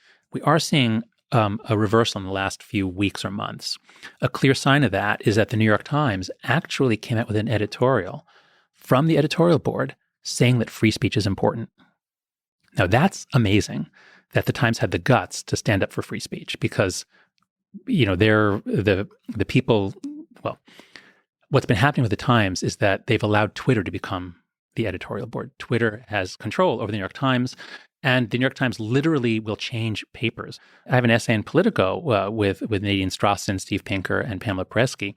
a reversal in the last few weeks or months. A clear sign of that is that the New York Times actually came out with an editorial from the editorial board saying that free speech is important. Now, that's amazing that the Times had the guts to stand up for free speech, because, they're the people. Well, what's been happening with the Times is that they've allowed Twitter to become the editorial board. Twitter has control over the New York Times, and the New York Times literally will change papers. I have an essay in Politico with Nadine Strossen, Steve Pinker, and Pamela Presky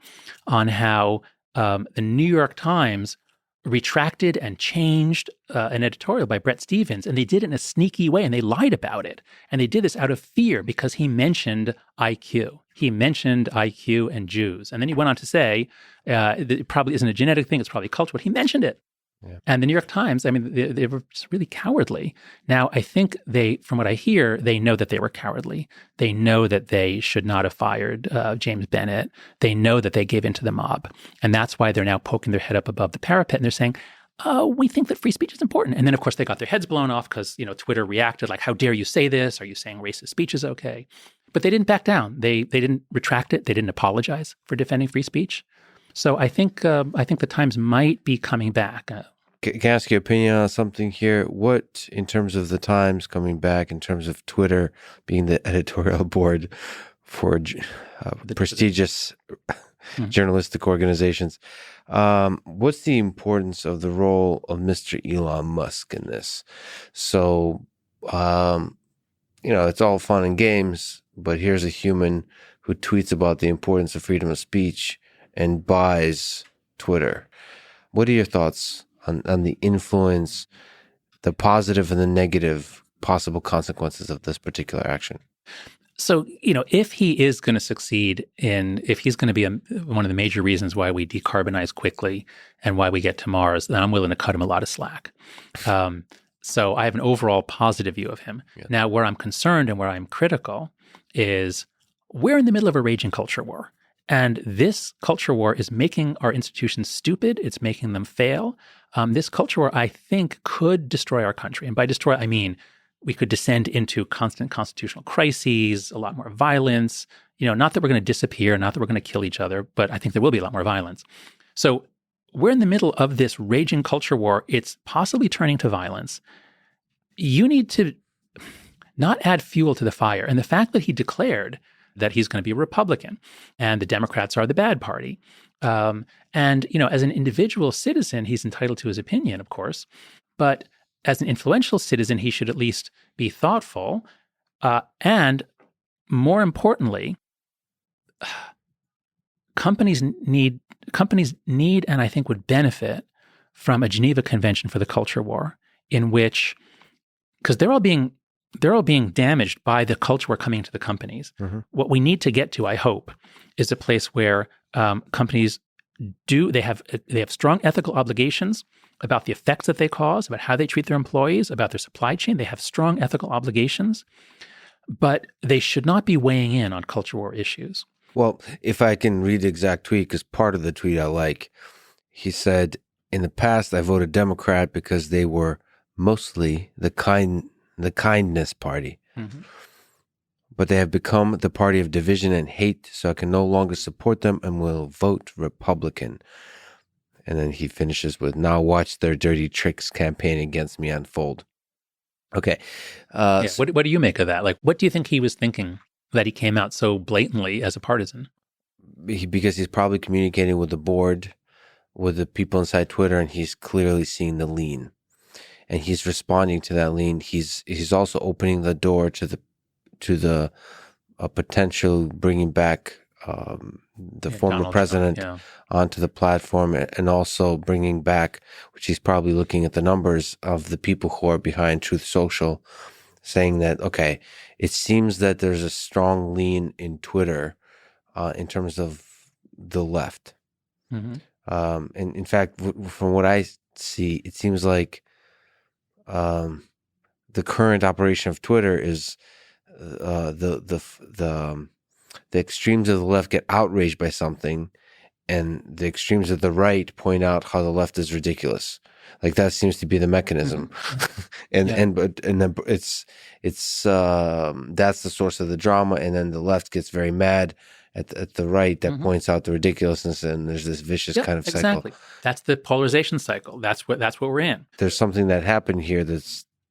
on how the New York Times retracted and changed an editorial by Bret Stephens, and they did it in a sneaky way, and they lied about it. And they did this out of fear because he mentioned IQ. He mentioned IQ and Jews. And then he went on to say, it probably isn't a genetic thing, it's probably cultural, but he mentioned it. Yeah. And the New York Times, they were just really cowardly. Now, I think from what I hear, they know that they were cowardly. They know that they should not have fired James Bennett. They know that they gave in to the mob. And that's why they're now poking their head up above the parapet and they're saying, we think that free speech is important. And then, of course, they got their heads blown off because, Twitter reacted like, how dare you say this? Are you saying racist speech is okay? But they didn't back down. They didn't retract it. They didn't apologize for defending free speech. So I think the Times might be coming back. Can I ask your opinion on something here? What, in terms of the Times coming back, in terms of Twitter being the editorial board for prestigious journalistic organizations, what's the importance of the role of Mr. Elon Musk in this? So, it's all fun and games, but here's a human who tweets about the importance of freedom of speech and buys Twitter. What are your thoughts on the influence, the positive and the negative possible consequences of this particular action? So, if he is going to succeed if he's going to be one of the major reasons why we decarbonize quickly and why we get to Mars, then I'm willing to cut him a lot of slack. So I have an overall positive view of him. Yeah. Now, where I'm concerned and where I'm critical is we're in the middle of a raging culture war. And this culture war is making our institutions stupid. It's making them fail. This culture war, I think, could destroy our country. And by destroy, I mean we could descend into constant constitutional crises, a lot more violence. Not that we're going to disappear, not that we're going to kill each other, but I think there will be a lot more violence. So we're in the middle of this raging culture war. It's possibly turning to violence. You need to not add fuel to the fire. And the fact that he declared that he's going to be a Republican and the Democrats are the bad party. And, as an individual citizen, he's entitled to his opinion, of course. But as an influential citizen, he should at least be thoughtful. And more importantly, companies need and I think would benefit from a Geneva Convention for the culture war, in which, because they're all being damaged by the culture war coming into the companies. Mm-hmm. What we need to get to, I hope, is a place where companies they have strong ethical obligations about the effects that they cause, about how they treat their employees, about their supply chain. They have strong ethical obligations, but they should not be weighing in on culture war issues. Well, if I can read the exact tweet, because part of the tweet I like, he said, "In the past, I voted Democrat because they were mostly the kindness party. Mm-hmm. But they have become the party of division and hate, so I can no longer support them and will vote Republican." And then he finishes with, "Now watch their dirty tricks campaign against me unfold." Okay. What do you make of that? Like, what do you think he was thinking that he came out so blatantly as a partisan? Because he's probably communicating with the board, with the people inside Twitter, and he's clearly seeing the lean. And he's responding to that lean. He's also opening the door to the potential bringing back the former Donald president Trump, onto the platform, and also bringing back, which he's probably looking at the numbers of the people who are behind Truth Social, saying that, okay, it seems that there's a strong lean in Twitter in terms of the left. Mm-hmm. And in fact, from what I see, it seems like the current operation of Twitter is the extremes of the left get outraged by something, and the extremes of the right point out how the left is ridiculous. Like, that seems to be the mechanism. Mm-hmm. and then it's that's the source of the drama, and then the left gets very mad at the right that mm-hmm. points out the ridiculousness, and there's this vicious kind of cycle. Exactly. That's the polarization cycle. That's what we're in. There's something that happened here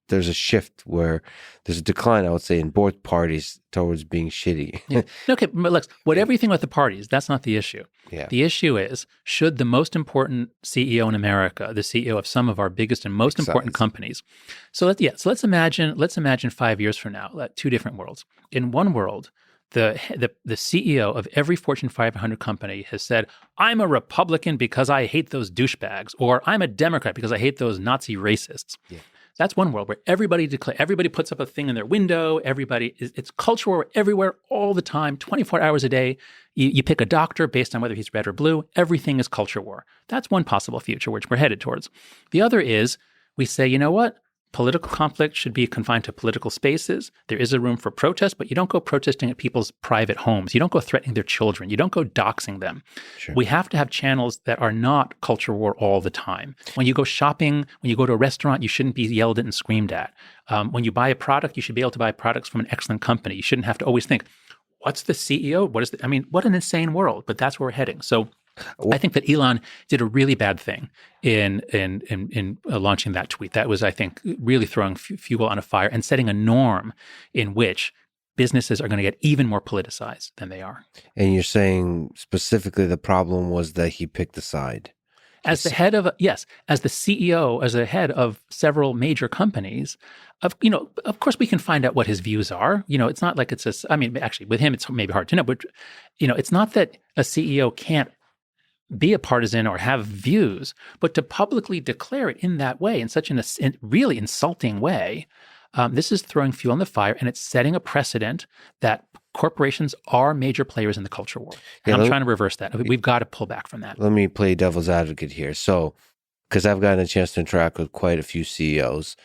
there's a shift where there's a decline, I would say, in both parties towards being shitty. Okay, but look, whatever you think about the parties, that's not the issue. Yeah. The issue is, should the most important CEO in America, the CEO of some of our biggest and most important companies, so let's imagine 5 years from now, two different worlds. In one world, the CEO of every Fortune 500 company has said, "I'm a Republican because I hate those douchebags," or "I'm a Democrat because I hate those Nazi racists." Yeah. That's one world where everybody puts up a thing in their window. It's culture war everywhere, all the time, 24 hours a day. You pick a doctor based on whether he's red or blue. Everything is culture war. That's one possible future which we're headed towards. The other is, we say, you know what? Political conflict should be confined to political spaces. There is a room for protest, but you don't go protesting at people's private homes. You don't go threatening their children. You don't go doxing them. Sure. We have to have channels that are not culture war all the time. When you go shopping, when you go to a restaurant, you shouldn't be yelled at and screamed at. When you buy a product, you should be able to buy products from an excellent company. You shouldn't have to always think, what's the CEO? What an insane world, but that's where we're heading. So I think that Elon did a really bad thing in launching that tweet. That was, I think, really throwing fuel on a fire and setting a norm in which businesses are going to get even more politicized than they are. And you're saying specifically the problem was that he picked a side. As the head of as the CEO, as the head of several major companies, of course we can find out what his views are. It's not like actually with him it's maybe hard to know, but it's not that a CEO can't be a partisan or have views, but to publicly declare it in that way, in such a really insulting way, this is throwing fuel on the fire, and it's setting a precedent that corporations are major players in the culture war. And I'm trying to reverse that. We've got to pull back from that. Let me play devil's advocate here. So, because I've gotten a chance to interact with quite a few CEOs,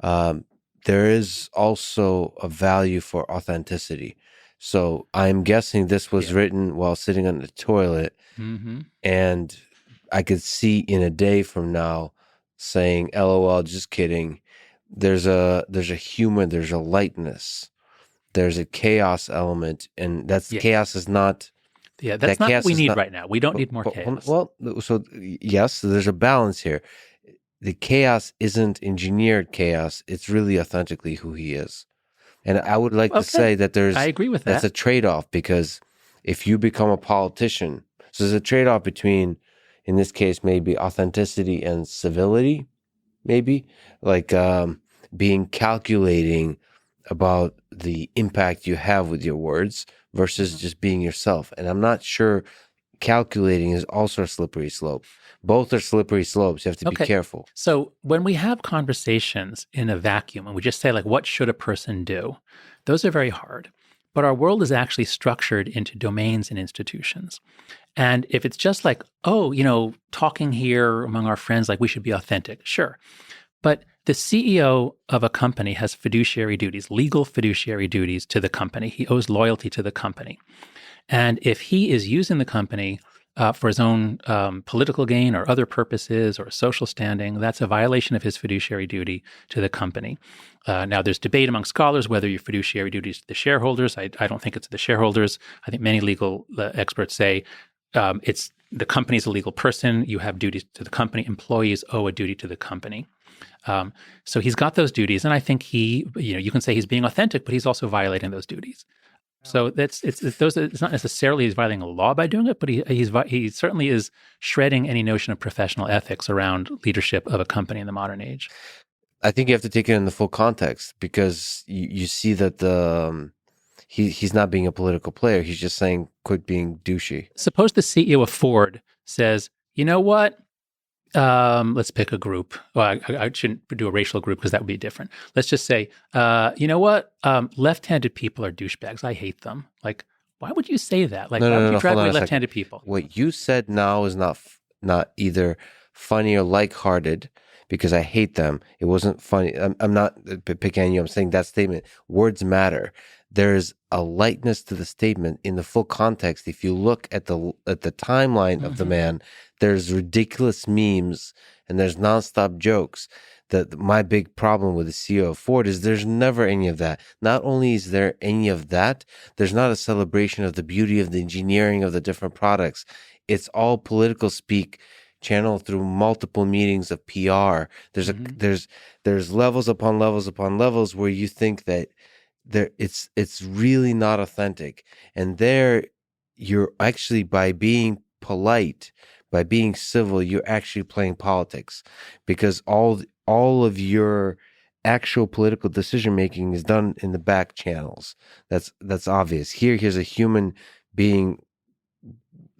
there is also a value for authenticity. So I'm guessing this was written while sitting on the toilet, mm-hmm. and I could see in a day from now saying, "LOL, just kidding," there's a humor, there's a lightness, there's a chaos element, and that's Yeah. chaos is not. Yeah, that's That not what chaos we is need not. right now. We don't need more chaos. Well, so yes, so there's a balance here. The chaos isn't engineered chaos; it's really authentically who he is. And I would like to Okay. say that I agree with that's that. a trade-off, because if you become a politician, so there's a trade-off between, in this case, maybe authenticity and civility, maybe like being calculating about the impact you have with your words versus just being yourself. And I'm not sure calculating is also a slippery slope. Both are slippery slopes. You have to be careful. So when we have conversations in a vacuum and we just say, like, what should a person do? Those are very hard. But our world is actually structured into domains and institutions. And if it's just like, oh, talking here among our friends, like we should be authentic, sure. But the CEO of a company has fiduciary duties, legal fiduciary duties to the company. He owes loyalty to the company. And if he is using the company for his own political gain or other purposes or social standing, that's a violation of his fiduciary duty to the company. Now, there's debate among scholars whether your fiduciary duty is to the shareholders. I don't think it's to the shareholders. I think many legal experts say it's the company's a legal person. You have duties to the company. Employees owe a duty to the company. So he's got those duties, and I think you can say he's being authentic, but he's also violating those duties. So it's not necessarily he's violating a law by doing it, but he certainly is shredding any notion of professional ethics around leadership of a company in the modern age. I think you have to take it in the full context, because you see that he's not being a political player. He's just saying, quit being douchey. Suppose the CEO of Ford says, you know what? Let's pick a group. Well, I shouldn't do a racial group because that would be different. Let's just say, you know what? Left-handed people are douchebags. I hate them. Like, why would you say that? Like, why would you drag away left-handed people? What you said now is not either funny or lighthearted, because I hate them. It wasn't funny. I'm not picking you. I'm saying that statement. Words matter. There's a lightness to the statement in the full context. If you look at the timeline of the man, there's ridiculous memes and there's nonstop jokes. My big problem with the CEO of Ford is there's never any of that. Not only is there any of that, there's not a celebration of the beauty of the engineering of the different products. It's all political speak channeled through multiple meetings of PR. There's levels upon levels upon levels where you think that it's really not authentic. And there you're actually, by being polite, by being civil, you're actually playing politics, because all of your actual political decision making is done in the back channels. That's obvious. Here's a human being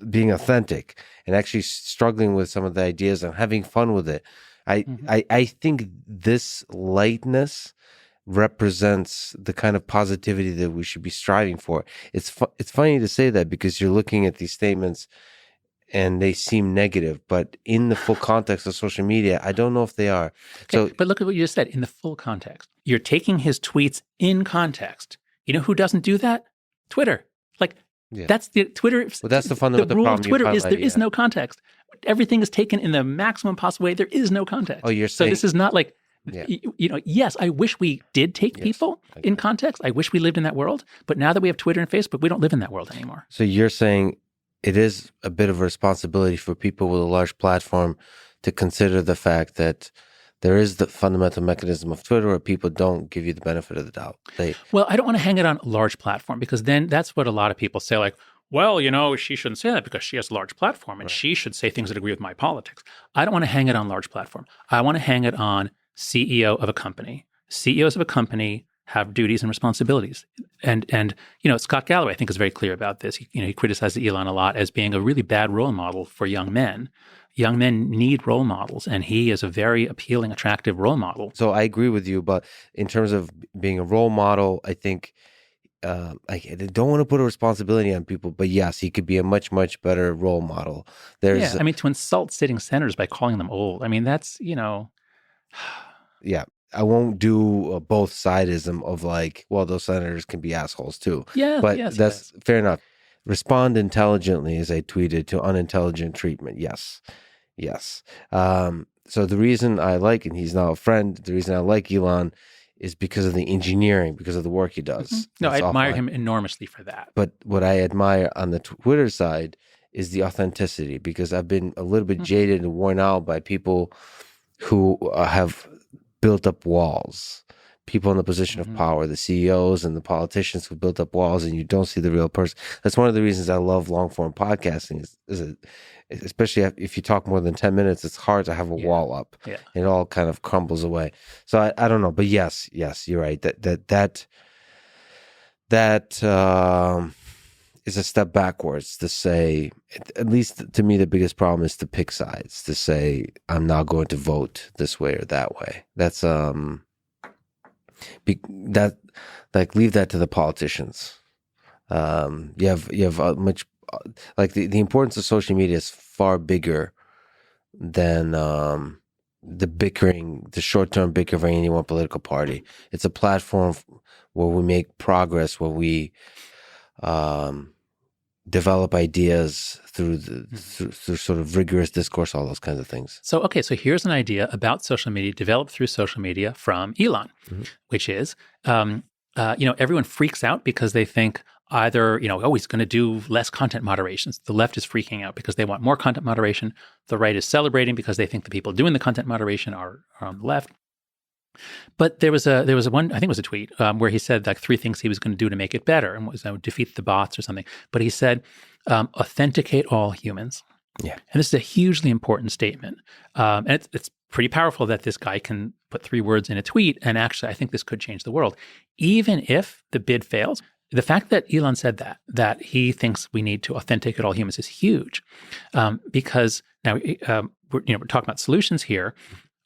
authentic and actually struggling with some of the ideas and having fun with it. I think this lightness represents the kind of positivity that we should be striving for. It's funny to say that, because you're looking at these statements and they seem negative, but in the full context of social media, I don't know if they are. Okay, but look at what you just said. In the full context, you're taking his tweets in context. You know who doesn't do that? Twitter. Like, that's the Twitter. Well, that's the fundamental rule problem. Of Twitter is there is no context. Everything is taken in the maximum possible way. There is no context. Oh, you're saying, so this is not like, yes, I wish we did take people in context. I wish we lived in that world. But now that we have Twitter and Facebook, we don't live in that world anymore. So you're saying it is a bit of a responsibility for people with a large platform to consider the fact that there is the fundamental mechanism of Twitter where people don't give you the benefit of the doubt. Well, I don't want to hang it on a large platform, because then that's what a lot of people say, like, well, she shouldn't say that because she has a large platform and she should say things that agree with my politics. I don't want to hang it on large platform. I want to hang it on CEO of a company. CEOs of a company have duties and responsibilities. And Scott Galloway, I think, is very clear about this. He criticizes Elon a lot as being a really bad role model for young men. Young men need role models, and he is a very appealing, attractive role model. So I agree with you, but in terms of being a role model, I think I don't want to put a responsibility on people, but yes, he could be a much, much better role model. To insult sitting senators by calling them old, that's, Yeah. I won't do both sidism of like, well, those senators can be assholes too. Yeah, but yes, that's fair enough. Respond intelligently, as I tweeted, to unintelligent treatment. Yes. Yes. So the reason I like, and he's now a friend, the reason I like Elon is because of the engineering, because of the work he does. No, I That's admire offline. him enormously for that. But what I admire on the Twitter side is the authenticity, because I've been a little bit jaded and worn out by people who have built up walls. People in the position of power, the CEOs and the politicians who built up walls, and you don't see the real person. That's one of the reasons I love long form podcasting. Especially if you talk more than 10 minutes, it's hard to have a wall up. Yeah. It all kind of crumbles away. So I don't know, but yes, you're right. That is a step backwards to say, at least to me, the biggest problem is to pick sides, to say, I'm not going to vote this way or that way. That's, leave that to the politicians. You have much, like the importance of social media is far bigger than the bickering, the short-term bickering of any one political party. It's a platform where we make progress, where we develop ideas through sort of rigorous discourse, all those kinds of things. So here's an idea about social media developed through social media from Elon, which is, everyone freaks out because they think either, he's going to do less content moderations. The left is freaking out because they want more content moderation. The right is celebrating because they think the people doing the content moderation are on the left. But there was a one, I think it was a tweet, where he said like 3 things he was going to do to make it better, and was defeat the bots or something. But he said, authenticate all humans. Yeah. And this is a hugely important statement. And it's pretty powerful that this guy can put 3 words in a tweet. And actually, I think this could change the world. Even if the bid fails, the fact that Elon said that he thinks we need to authenticate all humans is huge. Because now we're talking about solutions here.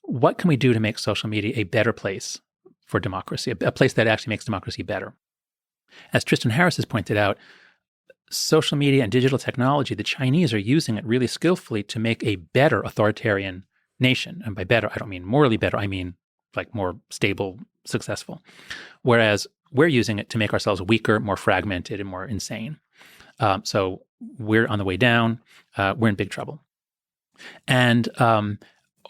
What can we do to make social media a better place for democracy, a place that actually makes democracy better? As Tristan Harris has pointed out, social media and digital technology, the Chinese are using it really skillfully to make a better authoritarian nation. And by better, I don't mean morally better. I mean like more stable, successful. Whereas we're using it to make ourselves weaker, more fragmented, and more insane. So we're on the way down. We're in big trouble. And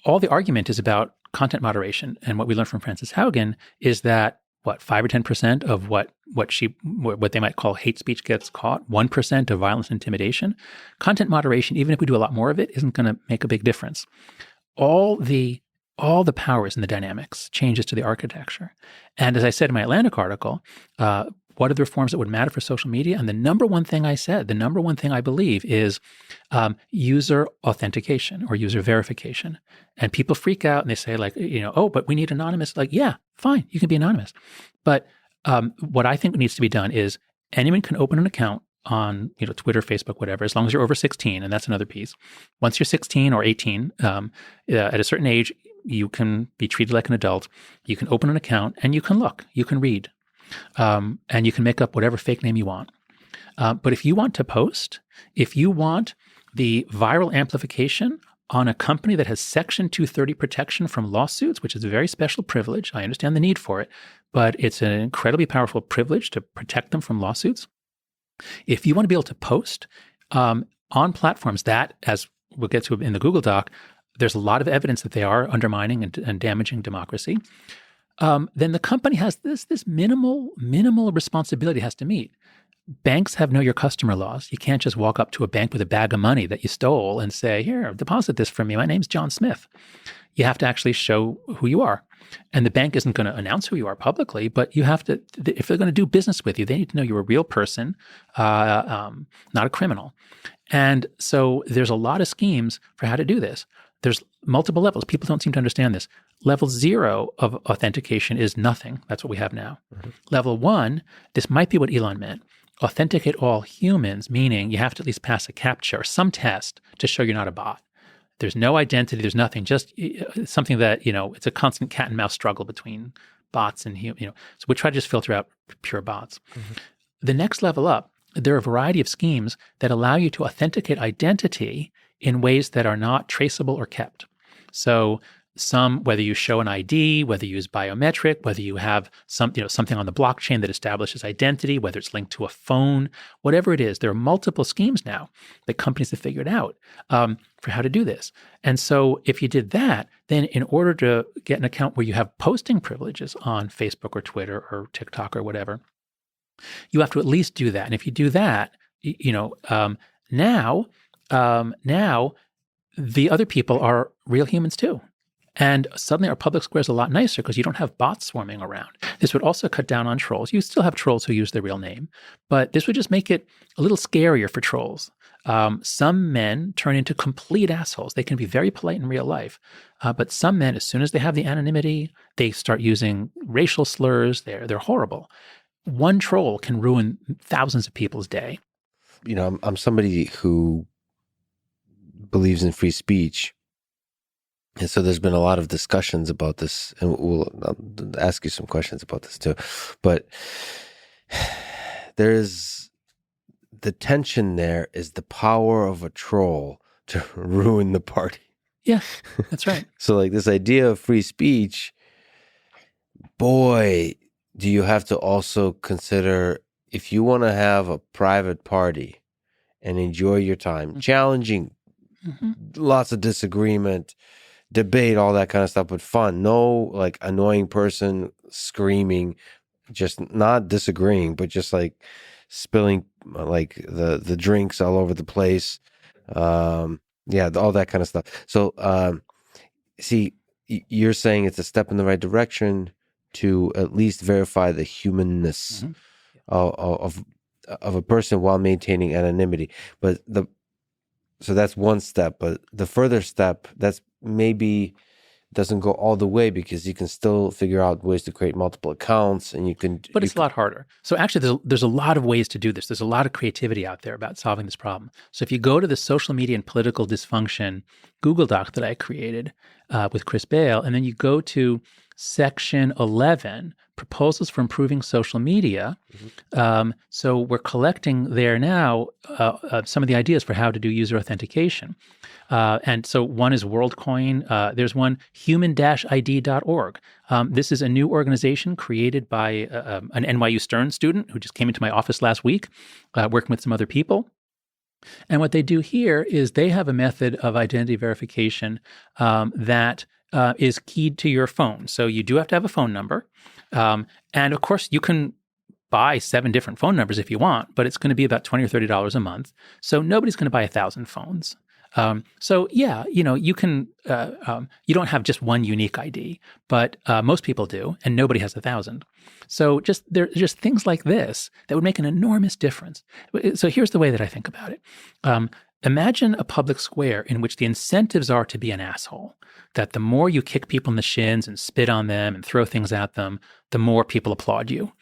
all the argument is about content moderation. And what we learned from Frances Haugen is that 5 or 10% of what they might call hate speech gets caught, 1% of violence and intimidation. Content moderation, even if we do a lot more of it, isn't going to make a big difference. All the powers and the dynamics changes to the architecture. And as I said in my Atlantic article, what are the reforms that would matter for social media? And the number one thing I believe is user authentication or user verification. And people freak out and they say like, but we need anonymous. Like, yeah, fine, you can be anonymous. But what I think needs to be done is anyone can open an account on Twitter, Facebook, whatever, as long as you're over 16, and that's another piece. Once you're 16 or 18, at a certain age, you can be treated like an adult. You can open an account and you can look, you can read. And you can make up whatever fake name you want. But if you want to post, if you want the viral amplification on a company that has Section 230 protection from lawsuits, which is a very special privilege, I understand the need for it, but it's an incredibly powerful privilege to protect them from lawsuits. If you want to be able to post on platforms that, as we'll get to in the Google Doc, there's a lot of evidence that they are undermining and damaging democracy. Then the company has this minimal responsibility it has to meet. Banks have know your customer laws. You can't just walk up to a bank with a bag of money that you stole and say, here, deposit this for me. My name's John Smith. You have to actually show who you are. And the bank isn't going to announce who you are publicly, but you have to, if they're going to do business with you, they need to know you're a real person, not a criminal. And so there's a lot of schemes for how to do this. There's multiple levels. People don't seem to understand this. Level 0 of authentication is nothing. That's what we have now. Mm-hmm. Level 1, this might be what Elon meant. Authenticate all humans, meaning you have to at least pass a CAPTCHA or some test to show you're not a bot. There's no identity. There's nothing. Just something that, it's a constant cat and mouse struggle between bots and humans. So we try to just filter out pure bots. Mm-hmm. The next level up, there are a variety of schemes that allow you to authenticate identity in ways that are not traceable or kept. So whether you show an ID, whether you use biometric, whether you have something on the blockchain that establishes identity, whether it's linked to a phone, whatever it is, there are multiple schemes now that companies have figured out for how to do this. And so if you did that, then in order to get an account where you have posting privileges on Facebook or Twitter or TikTok or whatever, you have to at least do that. And if you do that, now the other people are real humans too. And suddenly our public square is a lot nicer because you don't have bots swarming around. This would also cut down on trolls. You still have trolls who use their real name, but this would just make it a little scarier for trolls. Some men turn into complete assholes. They can be very polite in real life, but some men, as soon as they have the anonymity, they start using racial slurs. They're horrible. One troll can ruin thousands of people's day. I'm somebody who believes in free speech. And so there's been a lot of discussions about this, and I'll ask you some questions about this too. But there's the tension there is the power of a troll to ruin the party. Yeah, that's right. So like this idea of free speech, boy, do you have to also consider if you want to have a private party and enjoy your time, challenging, lots of disagreement, debate, all that kind of stuff, but fun. No like annoying person screaming, just not disagreeing, but just like spilling like the drinks all over the place. All that kind of stuff. So see, you're saying it's a step in the right direction to at least verify the humanness of a person while maintaining anonymity. So that's one step, but the further step, that's maybe doesn't go all the way because you can still figure out ways to create multiple accounts and But it's a lot harder. So actually there's a lot of ways to do this. There's a lot of creativity out there about solving this problem. So if you go to the social media and political dysfunction Google Doc that I created with Chris Bale, and then you go to section 11, proposals for improving social media. So we're collecting there now some of the ideas for how to do user authentication. And so one is WorldCoin. There's one, human-id.org. This is a new organization created by an NYU Stern student who just came into my office last week, working with some other people. And what they do here is they have a method of identity verification that is keyed to your phone. So you do have to have a phone number. And of course, you can buy 7 different phone numbers if you want, but it's going to be about $20 or $30 a month. So nobody's going to buy 1,000 phones. You can, you don't have just one unique ID, but most people do, and nobody has 1,000. So there's just things like this that would make an enormous difference. So here's the way that I think about it. Imagine a public square in which the incentives are to be an asshole, that the more you kick people in the shins and spit on them and throw things at them, the more people applaud you.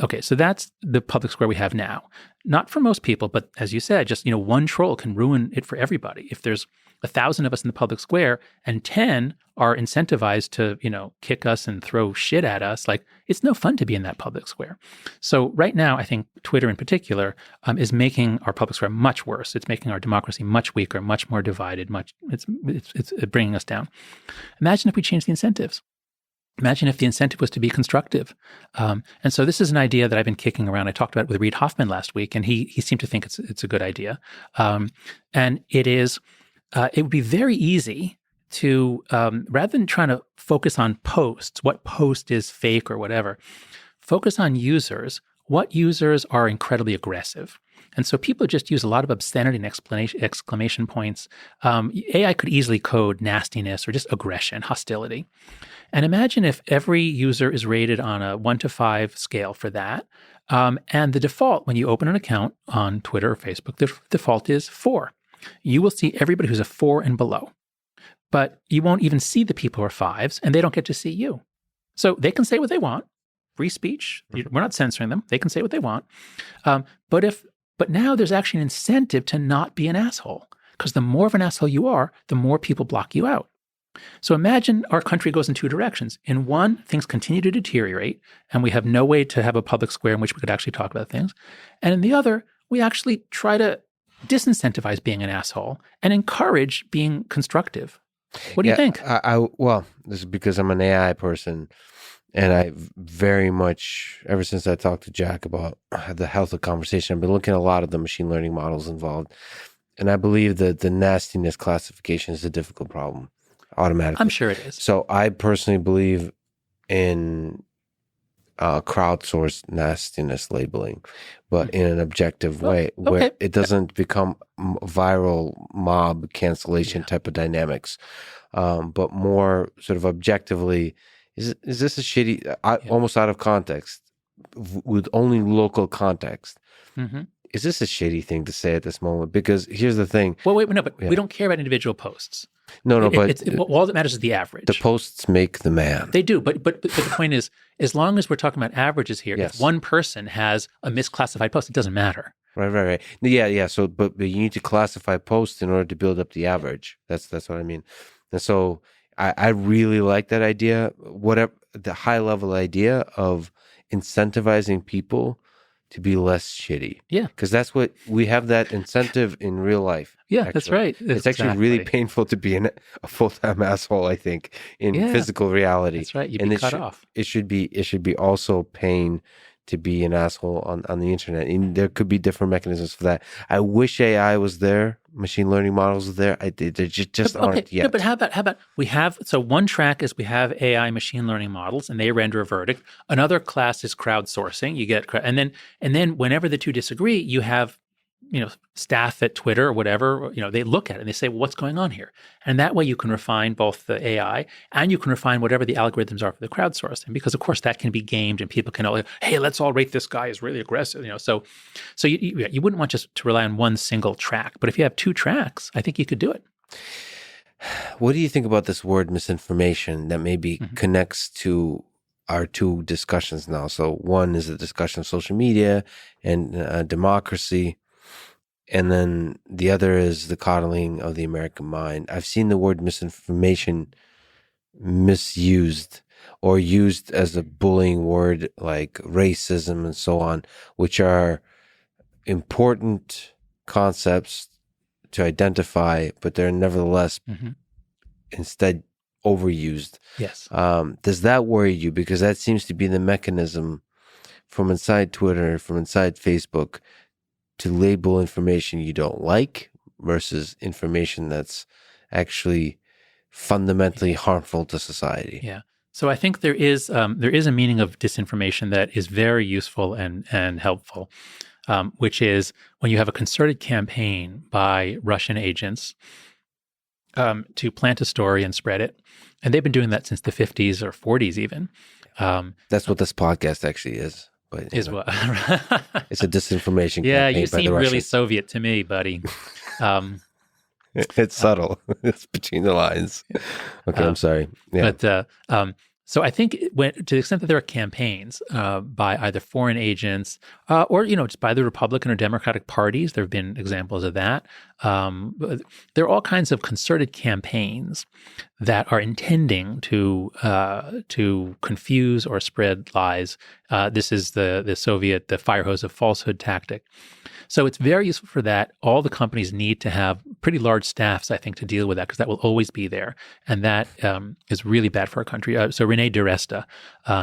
Okay, so that's the public square we have now. Not for most people, but as you said, just one troll can ruin it for everybody. If there's 1,000 of us in the public square and 10 are incentivized to, kick us and throw shit at us, like it's no fun to be in that public square. So right now, I think Twitter in particular is making our public square much worse. It's making our democracy much weaker, much more divided. It's bringing us down. Imagine if we change the incentives. Imagine if the incentive was to be constructive. And so this is an idea that I've been kicking around. I talked about it with Reid Hoffman last week, and he seemed to think it's a good idea. And it would be very easy to, rather than trying to focus on posts, what post is fake or whatever, focus on users, what users are incredibly aggressive. And so people just use a lot of obscenity and exclamation points. AI could easily code nastiness or just aggression, hostility. And imagine if every user is rated on a 1 to 5 scale for that. And the default, when you open an account on Twitter or Facebook, the default is 4. You will see everybody who's a 4 and below. But you won't even see the people who are 5s, and they don't get to see you. So they can say what they want. Free speech. We're not censoring them. They can say what they want. But now there's actually an incentive to not be an asshole, because the more of an asshole you are, the more people block you out. So imagine our country goes in 2 directions. In one, things continue to deteriorate, and we have no way to have a public square in which we could actually talk about things. And in the other, we actually try to disincentivize being an asshole and encourage being constructive. What do you think? Well, this is because I'm an AI person, and I very much, ever since I talked to Jack about the health of conversation, I've been looking at a lot of the machine learning models involved. And I believe that the nastiness classification is a difficult problem automatically. I'm sure it is. So I personally believe in crowdsourced nastiness labeling, but in an objective way, where it doesn't become viral mob cancellation type of dynamics, but more sort of objectively, is this a shitty, almost out of context, with only local context? Mm-hmm. Is this a shitty thing to say at this moment? Because here's the thing. Well, we don't care about individual posts. No, but all that matters is the average. The posts make the man. They do, but the point is, as long as we're talking about averages here, if one person has a misclassified post, it doesn't matter. Right. Yeah. So, but you need to classify posts in order to build up the average. That's what I mean. And so, I really like that idea. Whatever the high level idea of incentivizing people to be less shitty. Yeah. Because that's what we have, that incentive in real life. Yeah, actually. That's right. It's actually really painful to be a full-time asshole, I think, in physical reality. That's right. You'd be cut off. It should be also pain to be an asshole on the internet. And there could be different mechanisms for that. I wish AI was there, machine learning models were there. They just aren't yet. No, but how about we have, so one track is we have AI machine learning models and they render a verdict. Another class is crowdsourcing. You get, and then whenever the two disagree, you have, staff at Twitter or whatever, they look at it and they say, well, what's going on here? And that way you can refine both the AI and you can refine whatever the algorithms are for the crowdsourcing, because of course that can be gamed and people can, hey, let's all rate this guy as really aggressive, So you wouldn't want just to rely on one single track, but if you have two tracks, I think you could do it. What do you think about this word misinformation that maybe connects to our two discussions now? So one is a discussion of social media and democracy. And then the other is the coddling of the American mind. I've seen the word misinformation misused or used as a bullying word like racism and so on, which are important concepts to identify, but they're nevertheless instead overused. Yes. Does that worry you? Because that seems to be the mechanism from inside Twitter, from inside Facebook, to label information you don't like versus information that's actually fundamentally harmful to society. Yeah. So I think there is a meaning of disinformation that is very useful and helpful, which is when you have a concerted campaign by Russian agents to plant a story and spread it. And they've been doing that since the 50s or 40s even. That's what this podcast actually is. But, what? It's a disinformation campaign. Yeah, you by seem the really Russians. Soviet to me, buddy. It's subtle. It's between the lines. Okay, I'm sorry. Yeah. But so I think to the extent that there are campaigns by either foreign agents or just by the Republican or Democratic parties, there have been examples of that. There are all kinds of concerted campaigns that are intending to confuse or spread lies. This is the fire hose of falsehood tactic. So it's very useful for that. All the companies need to have pretty large staffs, I think, to deal with that, because that will always be there. And that is really bad for our country. So Renee DiResta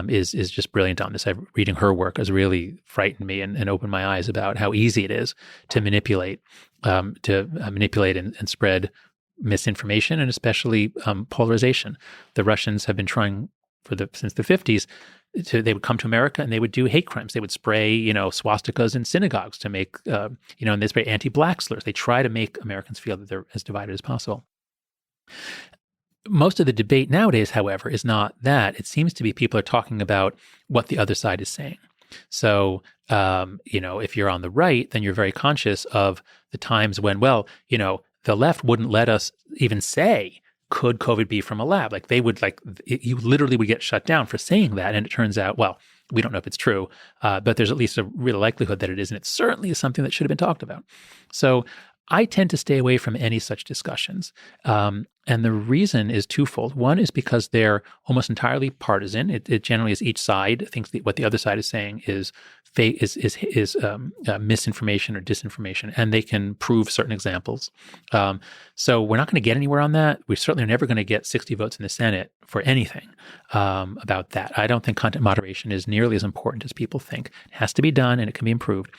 is just brilliant on this. Reading her work has really frightened me and opened my eyes about how easy it is to manipulate and spread misinformation, and especially polarization. The Russians have been trying since the 50s. They would come to America and they would do hate crimes. They would spray, swastikas in synagogues to make, and they spray anti-black slurs. They try to make Americans feel that they're as divided as possible. Most of the debate nowadays, however, is not that. It seems to be people are talking about what the other side is saying. So, if you're on the right, then you're very conscious of the times when, the left wouldn't let us even say, could COVID be from a lab? Like they would you literally would get shut down for saying that. And it turns out, we don't know if it's true, but there's at least a real likelihood that it is. And it certainly is something that should have been talked about. So I tend to stay away from any such discussions. And the reason is twofold. One is because they're almost entirely partisan. It generally is each side thinks what the other side is saying is fake, misinformation or disinformation, and they can prove certain examples. So we're not going to get anywhere on that. We certainly are never going to get 60 votes in the Senate for anything about that. I don't think content moderation is nearly as important as people think. It has to be done, and it can be improved.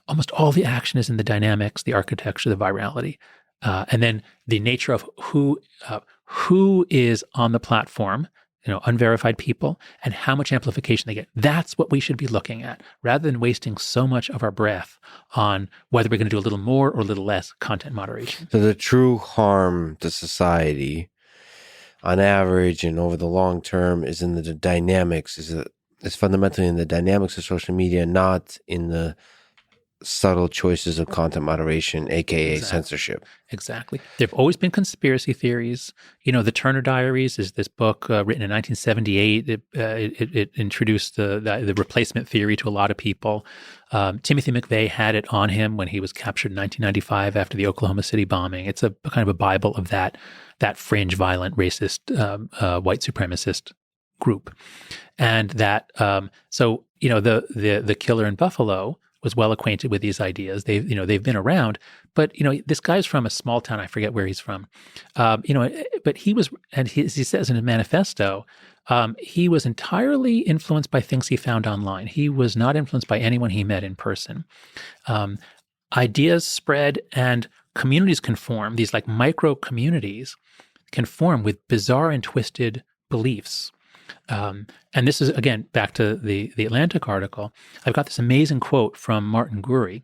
Almost all the action is in the dynamics, the architecture, the virality, and then the nature of who is on the platform, unverified people, and how much amplification they get. That's what we should be looking at, rather than wasting so much of our breath on whether we're going to do a little more or a little less content moderation. So the true harm to society, on average and over the long term, is in the dynamics. Is fundamentally in the dynamics of social media, not in the subtle choices of content moderation, aka censorship. Exactly. There have always been conspiracy theories. The Turner Diaries is this book written in 1978. It introduced the replacement theory to a lot of people. Timothy McVeigh had it on him when he was captured in 1995 after the Oklahoma City bombing. It's a kind of a Bible of that fringe, violent, racist, white supremacist group. And that, the killer in Buffalo was well acquainted with these ideas. They've been around, but this guy's from a small town. I forget where he's from. But he was, and he says in his manifesto, he was entirely influenced by things he found online. He was not influenced by anyone he met in person. Ideas spread and communities can form. These like micro communities can form with bizarre and twisted beliefs. And this is, again, back to the Atlantic article. I've got this amazing quote from Martin Gurri.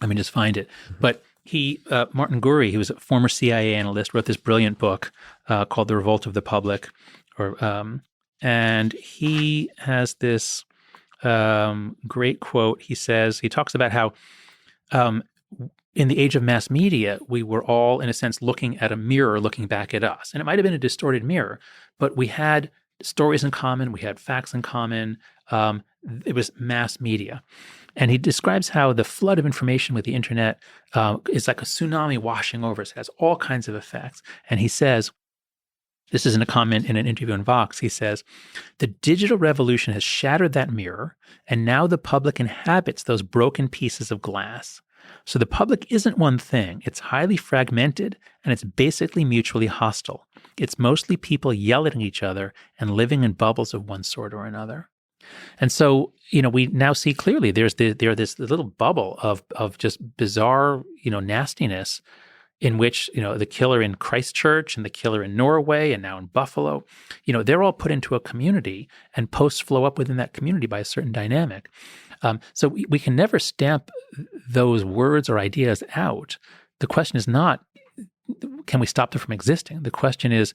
Let me just find it. But Martin Gurri, he was a former CIA analyst, wrote this brilliant book called The Revolt of the Public. And he has this great quote. He talks about how in the age of mass media, we were all, in a sense, looking at a mirror looking back at us. And it might have been a distorted mirror, but we had stories in common, we had facts in common. It was mass media. And he describes how the flood of information with the internet is like a tsunami washing over us. It has all kinds of effects. And he says, this is in a comment in an interview in Vox, he says, the digital revolution has shattered that mirror, and now the public inhabits those broken pieces of glass. So the public isn't one thing. It's highly fragmented, and it's basically mutually hostile. It's mostly people yelling at each other and living in bubbles of one sort or another. And so, we now see clearly there's this little bubble of just bizarre, nastiness in which, the killer in Christchurch and the killer in Norway and now in Buffalo, they're all put into a community, and posts flow up within that community by a certain dynamic. So we can never stamp those words or ideas out. The question is not, can we stop them from existing? The question is,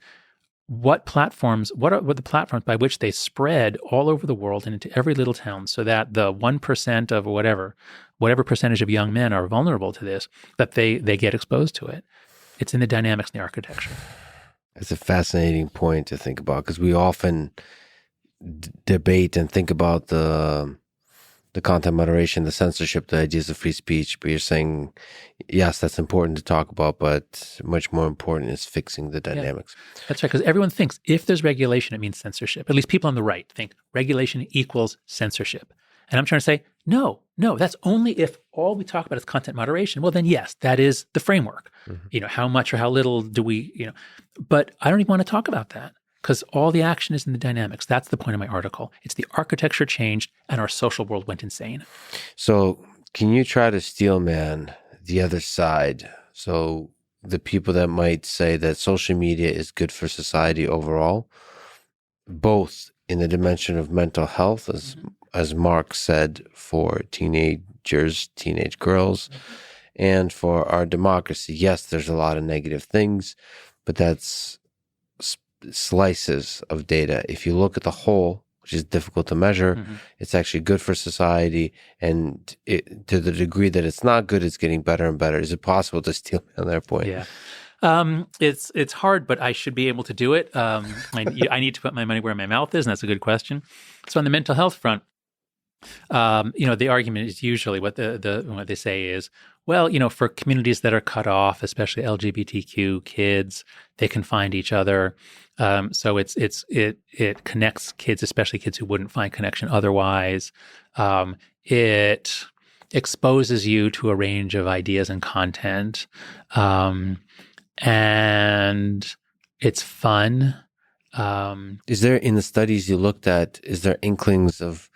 what are the platforms by which they spread all over the world and into every little town, so that the 1% of whatever percentage of young men are vulnerable to this, that they get exposed to it? It's in the dynamics and the architecture. It's a fascinating point to think about, because we often debate and think about the content moderation, the censorship, the ideas of free speech. But you're saying, yes, that's important to talk about, but much more important is fixing the dynamics. Yeah, that's right, because everyone thinks if there's regulation, it means censorship. At least people on the right think regulation equals censorship. And I'm trying to say, no, that's only if all we talk about is content moderation. Well, then yes, that is the framework. Mm-hmm. How much or how little do we, but I don't even want to talk about that, because all the action is in the dynamics. That's the point of my article. It's the architecture changed and our social world went insane. So can you try to steelman the other side? So the people that might say that social media is good for society overall, both in the dimension of mental health, as Mark said, for teenage girls, and for our democracy. Yes, there's a lot of negative things, but that's slices of data. If you look at the whole, which is difficult to measure, it's actually good for society. And to the degree that it's not good, it's getting better and better. Is it possible to steal on that point? Yeah. It's hard, but I should be able to do it. I need to put my money where my mouth is, and that's a good question. So on the mental health front, The argument is usually what what they say is, well, for communities that are cut off, especially LGBTQ kids, they can find each other. So it connects kids, especially kids who wouldn't find connection otherwise. It exposes you to a range of ideas and content, and it's fun. Is there, in the studies you looked at, is there inklings of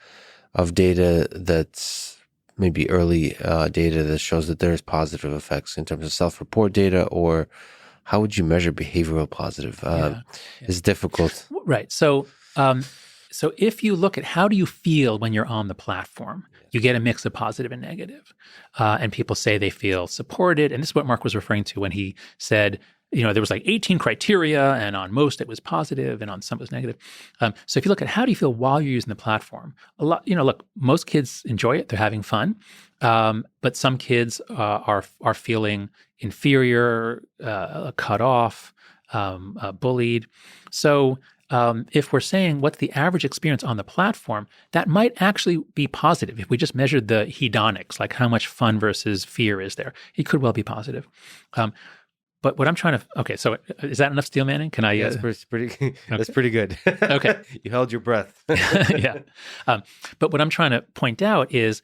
data that's maybe early data that shows that there's positive effects in terms of self-report data, or how would you measure behavioral positive? It's difficult. Right. So if you look at how do you feel when you're on the platform, you get a mix of positive and negative. And people say they feel supported. And this is what Mark was referring to when he said, there was like 18 criteria, and on most it was positive, and on some it was negative. So if you look at how do you feel while you're using the platform, look, most kids enjoy it; they're having fun, but some kids are feeling inferior, cut off, bullied. So if we're saying what's the average experience on the platform, that might actually be positive. If we just measured the hedonics, like how much fun versus fear is there, it could well be positive. But what I'm trying to, okay, so is that enough, Steel Manning? Can I? Yeah, that's pretty. That's pretty good. Okay, you held your breath. Yeah, but what I'm trying to point out is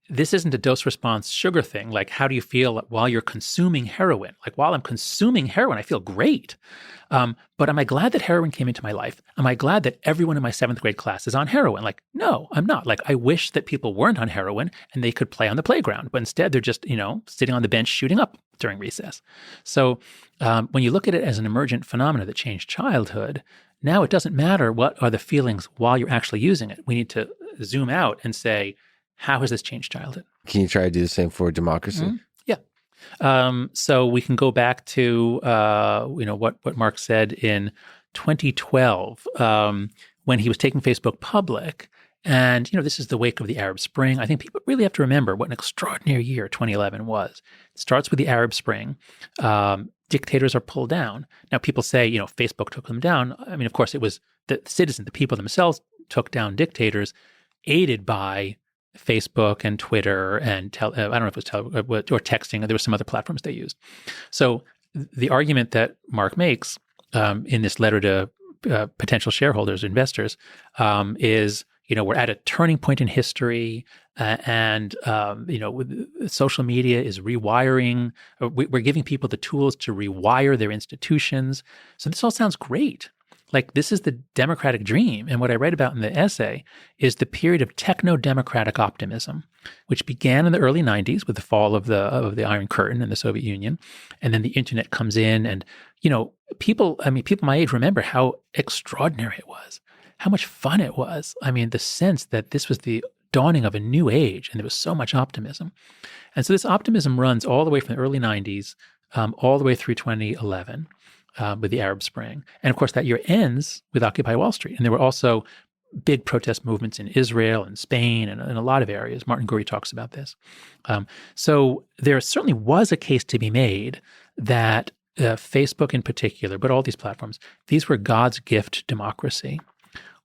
this isn't a dose response sugar thing. Like, how do you feel while you're consuming heroin? Like, while I'm consuming heroin, I feel great. But am I glad that heroin came into my life? Am I glad that everyone in my 7th grade class is on heroin? Like, no, I'm not. Like, I wish that people weren't on heroin and they could play on the playground, but instead they're just, sitting on the bench shooting up during recess. So when you look at it as an emergent phenomena that changed childhood, now it doesn't matter what are the feelings while you're actually using it. We need to zoom out and say, how has this changed childhood? Can you try to do the same for democracy? Mm-hmm. Yeah. So we can go back to what Mark said in 2012 when he was taking Facebook public. And, this is the wake of the Arab Spring. I think people really have to remember what an extraordinary year 2011 was. It starts with the Arab Spring. Dictators are pulled down. Now, people say, Facebook took them down. I mean, of course, it was the citizens, the people themselves took down dictators, aided by Facebook and Twitter and I don't know if it was or texting. There were some other platforms they used. So the argument that Mark makes in this letter to potential shareholders, investors, is we're at a turning point in history, and social media is rewiring. We're giving people the tools to rewire their institutions. So this all sounds great. Like, this is the democratic dream. And what I write about in the essay is the period of techno-democratic optimism, which began in the early 90s with the fall of the Iron Curtain in the Soviet Union. And then the internet comes in, and, people my age remember how extraordinary it was, how much fun it was. I mean, the sense that this was the dawning of a new age, and there was so much optimism. And so this optimism runs all the way from the early 90s all the way through 2011. With the Arab Spring. And of course, that year ends with Occupy Wall Street. And there were also big protest movements in Israel and Spain and in a lot of areas. Martin Gurry talks about this. So there certainly was a case to be made that Facebook in particular, but all these platforms, these were God's gift to democracy.